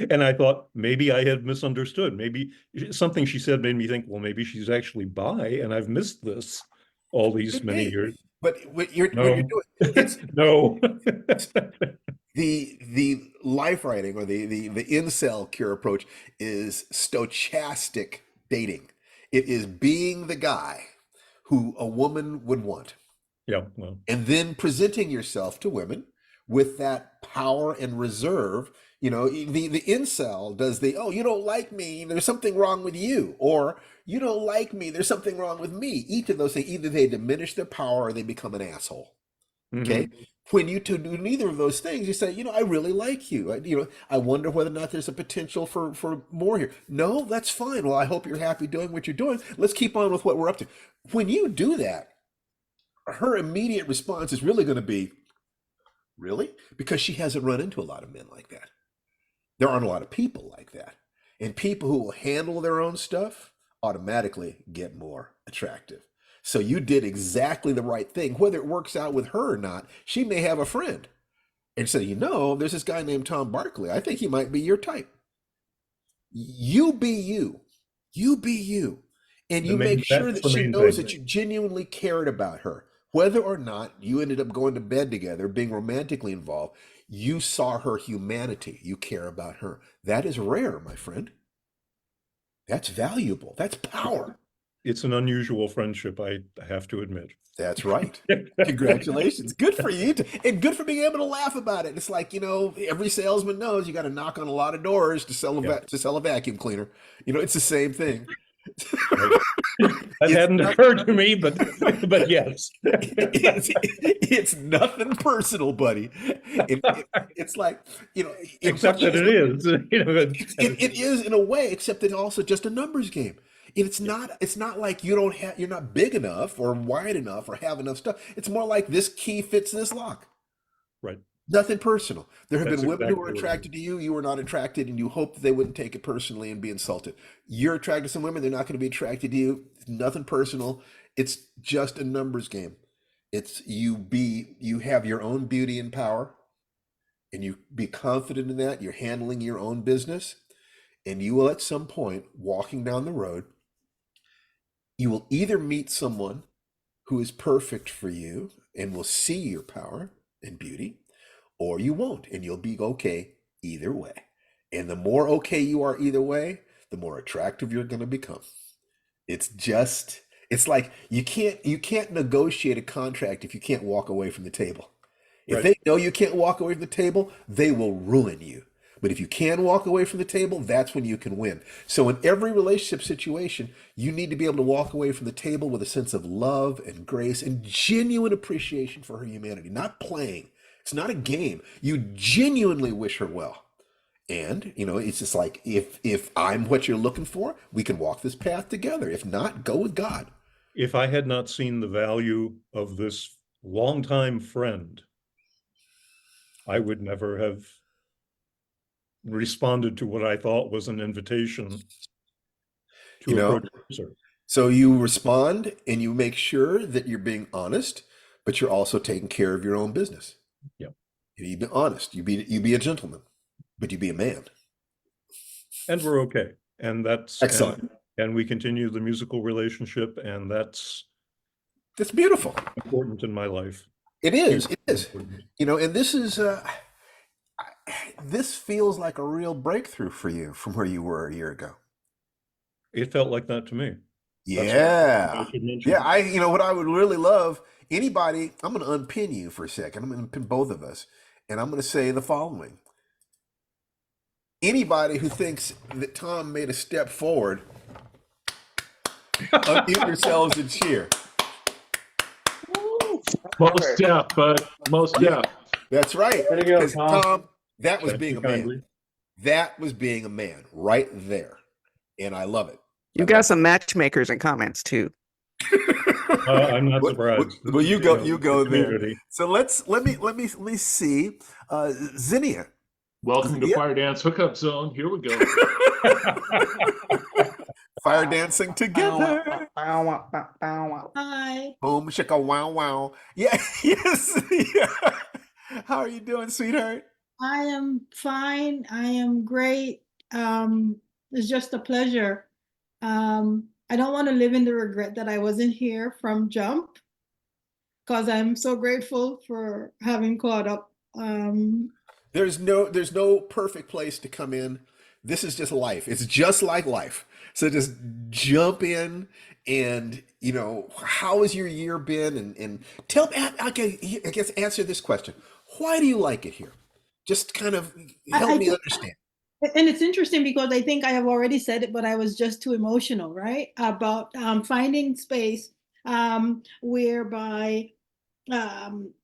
And I thought maybe I had misunderstood. Maybe something she said made me think, well, maybe she's actually bi, and I've missed this all these Could many be. years. But what you're No, doing, it's no. the life writing, or the incel cure approach, is stochastic dating. It is being the guy who a woman would want, Yeah, well, and then presenting yourself to women with that power and reserve. The incel does oh, you don't like me, there's something wrong with you, or you don't like me, there's something wrong with me. Each of those things, either they diminish their power or they become an asshole. Okay. mhm. When you do neither of those things, you say, I really like you. I wonder whether or not there's a potential for more here. No, that's fine. Well, I hope you're happy doing what you're doing. Let's keep on with what we're up to. When you do that, her immediate response is really going to be, really? Because she hasn't run into a lot of men like that. There aren't a lot of people like that. And people who will handle their own stuff automatically get more attractive. So you did exactly the right thing. Whether it works out with her or not, she may have a friend and say, there's this guy named Tom Barkley. I think he might be your type. You be you. You be you. And you make sure That's that the she main knows thing. that you genuinely cared about her. Whether or not you ended up going to bed together, being romantically involved, you saw her humanity. You care about her. That is rare, my friend. That's valuable. That's power. It's an unusual friendship, I have to admit. That's right. Congratulations. Good for you. And good for being able to laugh about it. It's like, every salesman knows you got to knock on a lot of doors to sell a vacuum cleaner. It's the same thing. Right. That hadn't occurred to me, but yes. It's nothing personal, buddy. It's like, Except that it is. It is in a way, except it's also just a numbers game. It's not like you're not big enough or wide enough or have enough stuff. It's more like this key fits this lock. Right. Nothing personal. There have That's been women who were exactly what it attracted to you, you were not attracted, and you hope that they wouldn't take it personally and be insulted. You're attracted to some women, they're not going to be attracted to you. Nothing personal. It's just a numbers game. It's you have your own beauty and power, and you be confident in that. You're handling your own business, and you will at some point, walking down the road, you will either meet someone who is perfect for you and will see your power and beauty, or you won't, and you'll be okay either way. And the more okay you are either way, the more attractive you're going to become. It's like you can't negotiate a contract if you can't walk away from the table. If Right. they know you can't walk away from the table, they will ruin you. But if you can walk away from the table, that's when you can win. So in every relationship situation, you need to be able to walk away from the table with a sense of love and grace and genuine appreciation for her humanity, not playing. It's not a game. You genuinely wish her well. And, it's just like if I'm what you're looking for, we can walk this path together. If not, go with God. If I had not seen the value of this longtime friend, I would never have responded to what I thought was an invitation to You know, approach her. so you respond and you make sure that you're being honest, but you're also taking care of your own business. Yeah. You be honest. You be a gentleman, but you be a man. And we're okay. And that's Excellent. and we continue the musical relationship, and that's That's beautiful. important in my life. It is. It is. Important. And this feels like a real breakthrough for you from where you were a year ago. It felt like that to me. That's what Yeah. I should mention. Yeah, what I would really love, anybody, I'm going to unpin you for a second. I'm going to pin both of us. And I'm going to say the following. Anybody who thinks that Tom made a step forward, unmute yourselves and cheer. Most deaf, but most Yeah. deaf. That's right. Way to go, 'Cause, Tom. Tom, that was Thank being you a man. kindly. That was being a man right there. And I love it. You got some matchmakers and comments too. I'm not Well, surprised. well, you go the there. community. So let me see. Zinnia. Welcome to Yeah. Firedance Hookup Zone. Here we go. Fire dancing together. Hi, Boom, shaka, wow, wow. Yeah, yes. Yeah. How are you doing, sweetheart? I am fine. I am great. It's just a pleasure. I don't want to live in the regret that I wasn't here from jump because I'm so grateful for having caught up. There's no perfect place to come in. This is just life. It's just like life. So just jump in and how has your year been? And tell me, okay, I guess answer this question. Why do you like it here? Just kind of help I me think- understand. And it's interesting because I think I have already said it, but I was just too emotional, right? About finding space whereby,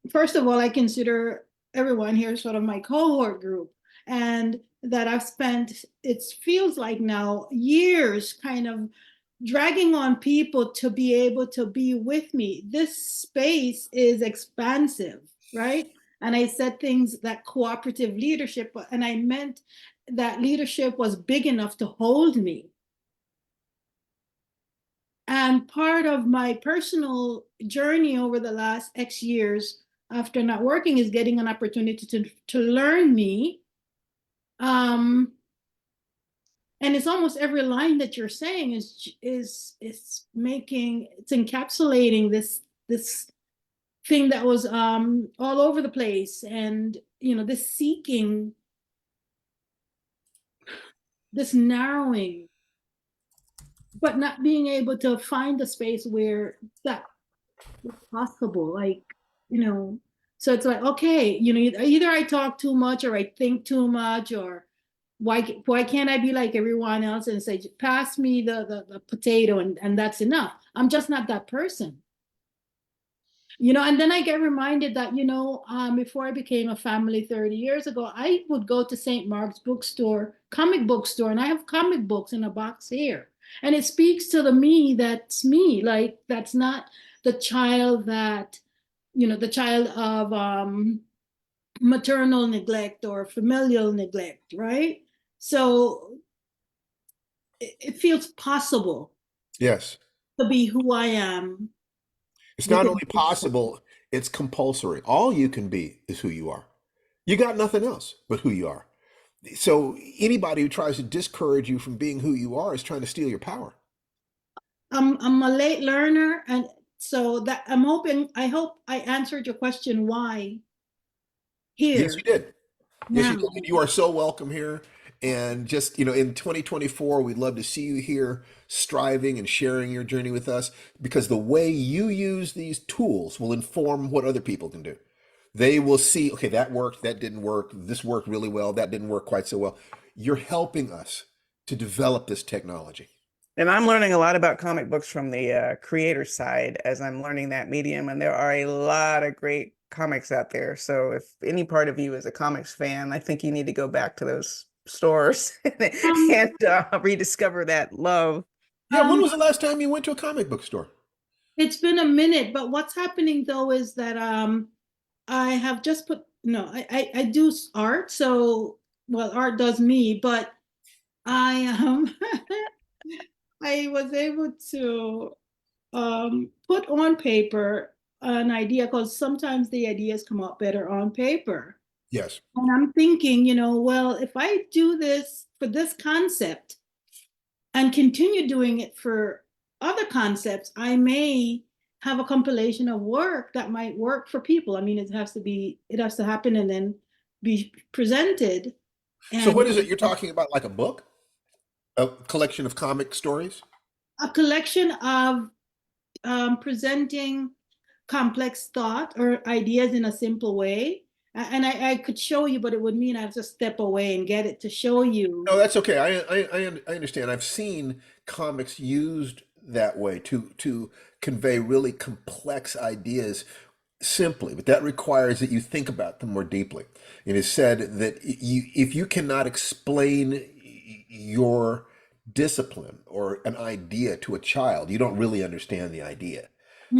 first of all, I consider everyone here sort of my cohort group, and that I've spent, it feels like now, years kind of dragging on people to be able to be with me. This space is expansive, right? And I said things that cooperative leadership, and I meant that leadership was big enough to hold me. And part of my personal journey over the last X years after not working is getting an opportunity to learn me. And it's almost every line that you're saying is it's encapsulating this thing that was all over the place, and this seeking, this narrowing, but not being able to find a space where that was possible. So it's like, okay, either I talk too much or I think too much, or why can't I be like everyone else and say, pass me the potato and that's enough. I'm just not that person. And then I get reminded that, before I became a family 30 years ago, I would go to St. Mark's bookstore, comic book store, and I have comic books in a box here. And it speaks to the me that's me. Like, that's not the child that, the child of maternal neglect or familial neglect, right? So it feels possible Yes. to be who I am It's with not a only possible, it's compulsory. All you can be is who you are. You got nothing else but who you are. So anybody who tries to discourage you from being who you are is trying to steal your power. I'm a late learner, and so that I hope I answered your question why Yes, here you did. Yes, you now. did. And you are so welcome here. And just, in 2024, we'd love to see you here striving and sharing your journey with us because the way you use these tools will inform what other people can do. They will see, okay, that worked, that didn't work, this worked really well, that didn't work quite so well. You're helping us to develop this technology. And I'm learning a lot about comic books from the creator side as I'm learning that medium. And there are a lot of great comics out there. So if any part of you is a comics fan, I think you need to go back to those stores Um, and rediscover that love. Yeah, when um, was the last time you went to a comic book store? it's been a minute, but what's happening though is that I have just put no, I do art, so well, art does me, but I I was able to put on paper an idea because sometimes the ideas come out better on paper. Yes. And I'm thinking, well, if I do this for this concept and continue doing it for other concepts, I may have a compilation of work that might work for people. I mean, it has to happen and then be presented. So And what is it you're talking about? Like a book? A collection of comic stories? a collection of presenting complex thought or ideas in a simple way. And I could show you, but it would mean I have to step away and get it to show you. No, that's okay. I understand. I've seen comics used that way to convey really complex ideas simply, but that requires that you think about them more deeply. It is said that if you cannot explain your discipline or an idea to a child, you don't really understand the idea.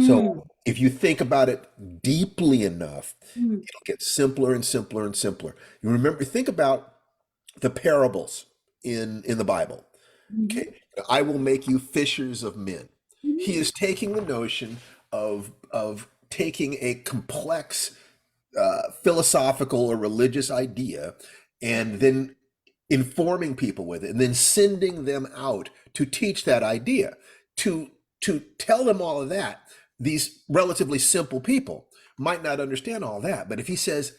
So Hmm. if you think about it deeply enough, Hmm. it'll get simpler and simpler and simpler. You remember, think about the parables in the Bible. Mhm. Okay, I will make you fishers of men. Mhm. He is taking the notion of taking a complex philosophical or religious idea and then informing people with it and then sending them out to teach that idea to tell them all of that. These relatively simple people might not understand all that, but if he says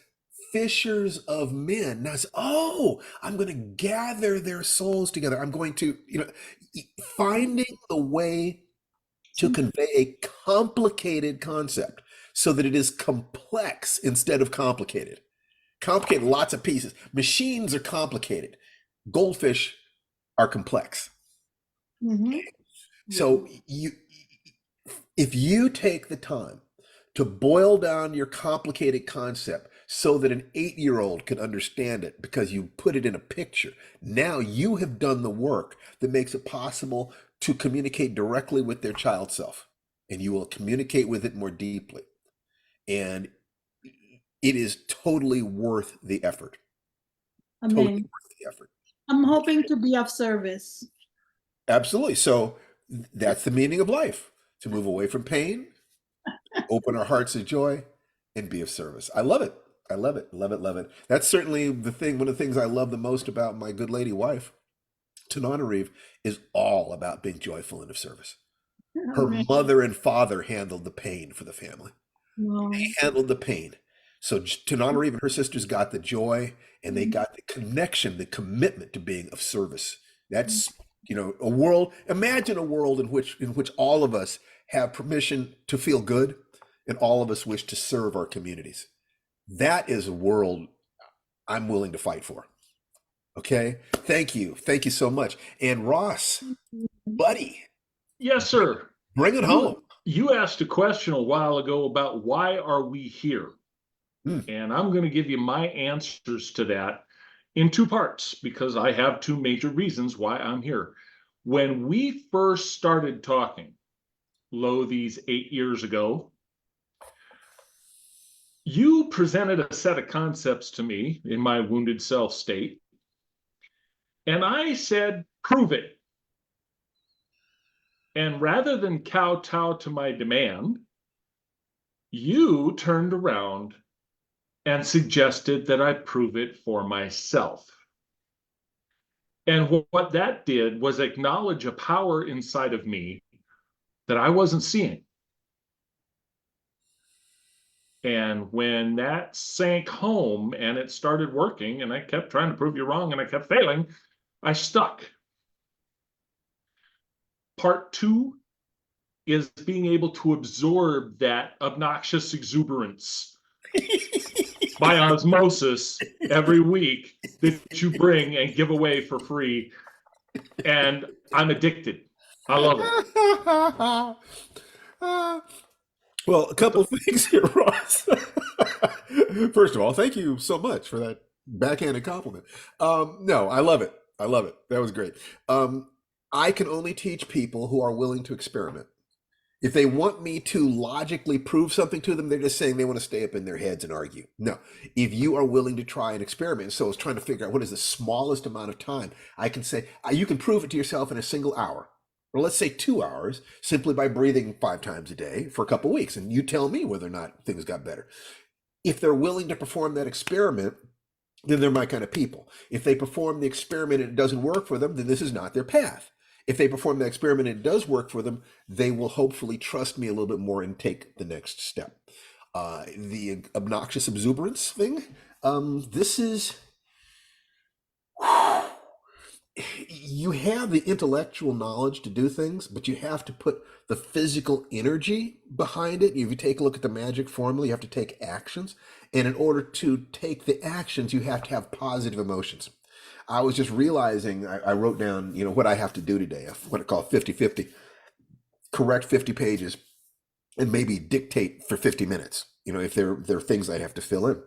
fishers of men, now it's, oh, I'm going to gather their souls together, I'm going to, finding the way to convey a complicated concept so that it is complex instead of complicated. Complicated, lots of pieces. Machines are complicated. Goldfish are complex. Mhm. So if you take the time to boil down your complicated concept so that an 8-year-old can understand it because you put it in a picture, now you have done the work that makes it possible to communicate directly with their child self, and you will communicate with it more deeply. And it is totally worth the effort. Totally Amen. worth the effort. I'm hoping to be of service. Absolutely. So that's the meaning of life, to move away from pain, open our hearts to joy, and be of service. I love it. I love it. Love it. Love it. That's certainly the thing. One of the things I love the most about my good lady wife, Tananarive, is all about being joyful and of service. Her Amen. mother and father handled the pain for the family. Wow. Handled the pain. So Tananarive and her sisters got the joy and they got the connection, the commitment to being of service. That's, a world, imagine a world in which all of us have permission to feel good and all of us wish to serve our communities. That is a world I'm willing to fight for. Okay? Thank you. Thank you so much. And Ross, buddy, Yes, sir. bring it You, home. you asked a question a while ago about why are we here? Hmm. And I'm going to give you my answers to that in two parts because I have two major reasons why I'm here. When we first started talking, these 8 years ago, you presented a set of concepts to me in my wounded self state, and I said, prove it. And rather than kowtow to my demand, you turned around and suggested that I prove it for myself. And what that did was acknowledge a power inside of me that I wasn't seeing. And when that sank home and it started working, and I kept trying to prove you wrong and I kept failing, I stuck. Part 2 is being able to absorb that obnoxious exuberance by osmosis every week that you bring and give away for free. And I'm addicted. I love it. Well, a couple things here, Ross. First of all, thank you so much for that backhanded compliment. No, I love it. I love it. That was great. I can only teach people who are willing to experiment. If they want me to logically prove something to them, they're just saying they want to stay up in their heads and argue. No, if you are willing to try and experiment, so I was trying to figure out what is the smallest amount of time I can say, you can prove it to yourself in a single hour. Or let's say 2 hours, simply by breathing 5 times a day for a couple of weeks. And you tell me whether or not things got better. If they're willing to perform that experiment, then they're my kind of people. If they perform the experiment and it doesn't work for them, then this is not their path. If they perform the experiment and it does work for them, they will hopefully trust me a little bit more and take the next step. The obnoxious exuberance thing, this is, you have the intellectual knowledge to do things, but you have to put the physical energy behind it. If you take a look at the magic formula, you have to take actions. And in order to take the actions, you have to have positive emotions. I was just realizing, I wrote down, what I have to do today, what I call 50-50, correct 50 pages and maybe dictate for 50 minutes, if there are things I have to fill in.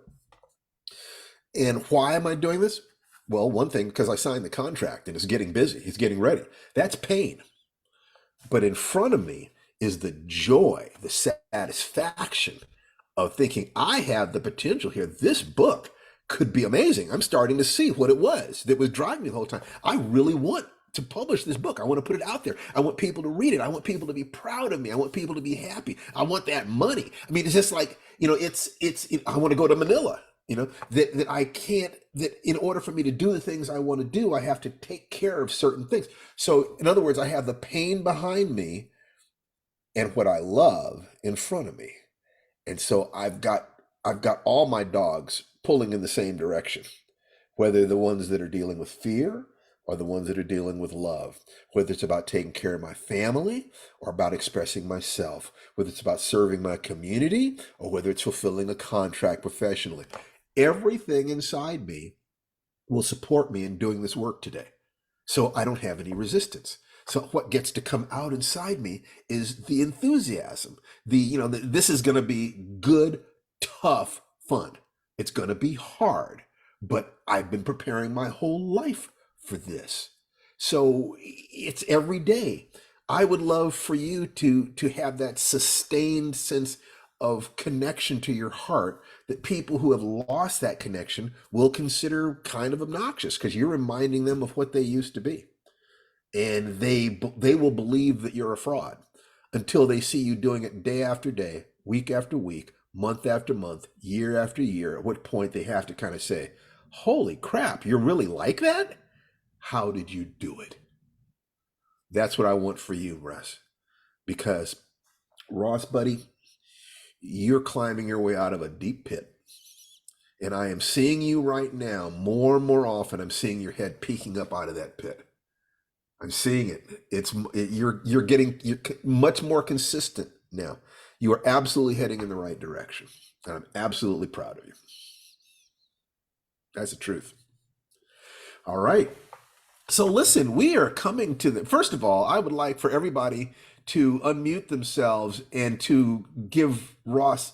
And why am I doing this? Well, one thing, because I signed the contract and it's getting busy, it's getting ready. That's pain. But in front of me is the joy, the satisfaction of thinking I have the potential here. This book could be amazing. I'm starting to see what it was that was driving me the whole time. I really want to publish this book. I want to put it out there. I want people to read it. I want people to be proud of me. I want people to be happy. I want that money. I mean, it's just like, I want to go to Manila, that I can't, that in order for me to do the things I want to do, I have to take care of certain things. So in other words, I have the pain behind me and what I love in front of me. And so I've got all my dogs pulling in the same direction, whether the ones that are dealing with fear or the ones that are dealing with love, whether it's about taking care of my family or about expressing myself, whether it's about serving my community or whether it's fulfilling a contract professionally. Everything inside me will support me in doing this work today. So I don't have any resistance. So what gets to come out inside me is the enthusiasm. This is going to be good, tough fun. It's going to be hard, but I've been preparing my whole life for this. So it's every day. I would love for you to have that sustained sense of connection to your heart that people who have lost that connection will consider kind of obnoxious because you're reminding them of what they used to be. And they will believe that you're a fraud until they see you doing it day after day, week after week, month after month, year after year, at what point they have to kind of say, holy crap, you're really like that? How did you do it? That's what I want for you, Russ. Because, Ross, buddy, you're climbing your way out of a deep pit. And I am seeing you right now, more and more often, I'm seeing your head peeking up out of that pit. I'm seeing it. You're getting much more consistent now. You are absolutely heading in the right direction. And I'm absolutely proud of you. That's the truth. All right. So listen, we are coming to first of all, I would like for everybody to unmute themselves and to give Ross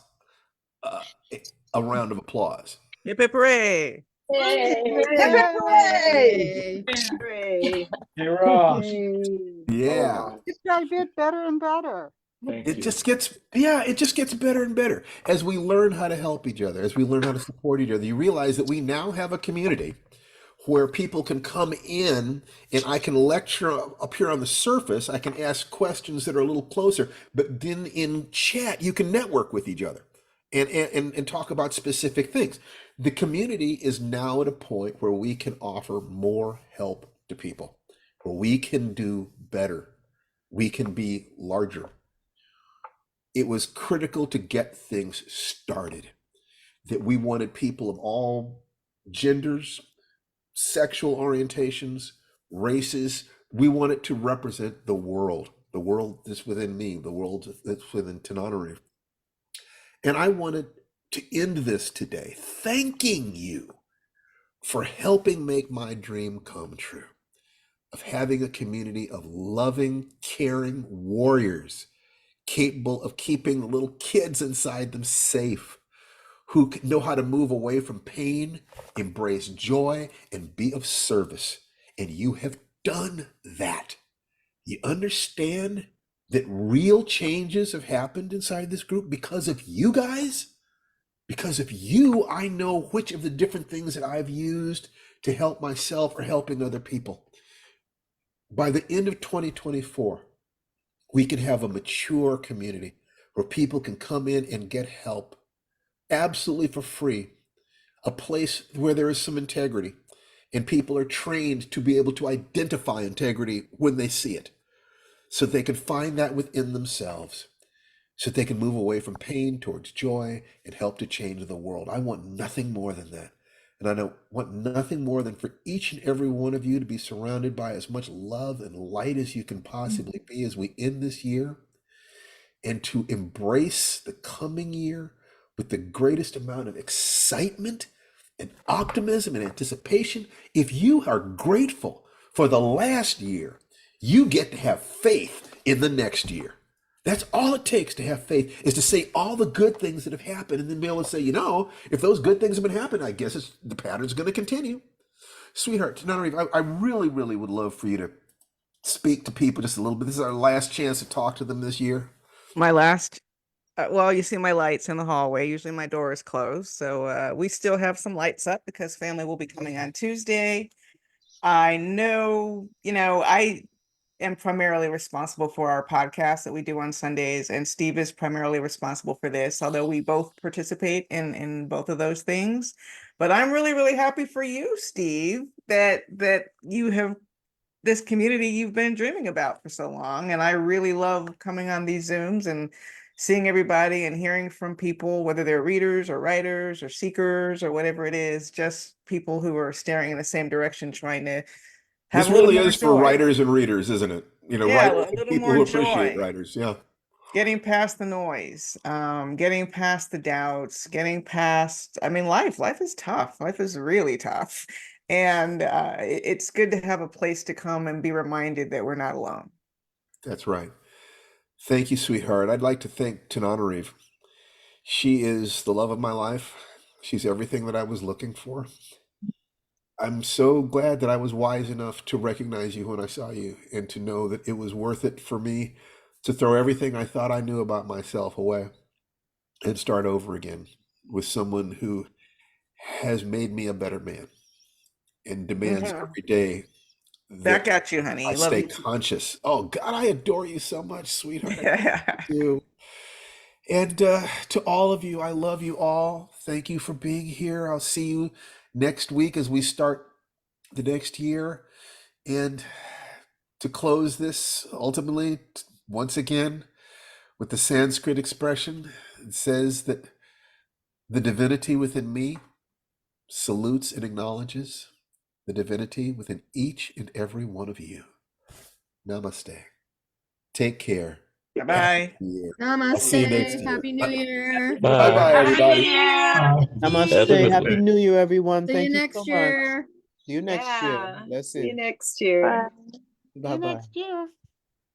a round of applause. Hip hip hooray! Hooray! Hey, Ross. Yeah. This guy get better and better. Thank It you. just gets, yeah, it just gets better and better as we learn how to help each other, as we learn how to support each other. You realize that we now have a community where people can come in and I can lecture up here on the surface. I can ask questions that are a little closer, but then in chat, you can network with each other and talk about specific things. The community is now at a point where we can offer more help to people, where we can do better. We can be larger. It was critical to get things started, that we wanted people of all genders, sexual orientations, races. We want it to represent the world that's within me, the world that's within Tananarive. And I wanted to end this today thanking you for helping make my dream come true of having a community of loving, caring warriors capable of keeping the little kids inside them safe, who know how to move away from pain, embrace joy, and be of service. And you have done that. You understand that real changes have happened inside this group because of you guys? Because of you, I know which of the different things that I've used to help myself or helping other people. By the end of 2024, we can have a mature community where people can come in and get help absolutely for free, a place where there is some integrity and people are trained to be able to identify integrity when they see it, so they can find that within themselves, so they can move away from pain towards joy and help to change the world. I want nothing more than that. And I don't want nothing more than for each and every one of you to be surrounded by as much love and light as you can possibly be as we end this year, and to embrace the coming year with the greatest amount of excitement and optimism and anticipation. If you are grateful for the last year, you get to have faith in the next year. That's all it takes to have faith, is to say all the good things that have happened and then be able to say, if those good things have been happening, I guess the pattern's going to continue. Sweetheart, Tananarive, I really, really would love for you to speak to people just a little bit. This is our last chance to talk to them this year. My last, well, you see my lights in the hallway. Usually my door is closed. So we still have some lights up because family will be coming on Tuesday. I know, I am primarily responsible for our podcast that we do on Sundays, and Steve is primarily responsible for this, although we both participate in both of those things. But I'm really, really happy for you, Steve, that you have this community you've been dreaming about for so long. And I really love coming on these Zooms and seeing everybody and hearing from people, whether they're readers or writers or seekers or whatever it is, just people who are staring in the same direction, trying to have This a little really more is for joy. writers and readers, isn't it? Yeah, Writers a and little people more who appreciate joy. writers. Yeah. Getting past the noise, getting past the doubts, getting past, life is tough. Life is really tough. And it's good to have a place to come and be reminded that we're not alone. That's right. Thank you, sweetheart. I'd like to thank Tananarive. She is the love of my life. She's everything that I was looking for. I'm so glad that I was wise enough to recognize you when I saw you and to know that it was worth it for me to throw everything I thought I knew about myself away and start over again with someone who has made me a better man and demands Mhm. every day Back that at you, honey. I Love stay you. conscious. Oh God, I adore you so much, sweetheart. I Yeah. do. And to all of you, I love you all. Thank you for being here. I'll see you next week as we start the next year. And to close this, ultimately, once again, with the Sanskrit expression, it says that the divinity within me salutes and acknowledges the divinity within each and every one of you. Namaste. Take care. Bye-bye. Happy New Year. I'll see you next Namaste. year. Happy New Year. Bye bye, Happy New everybody. Year. Have a Namaste. good Happy one. New Year, everyone. See you Thank you next so much. year. See you next year. Yeah. See you Blessings. next year. Bye bye. Next year.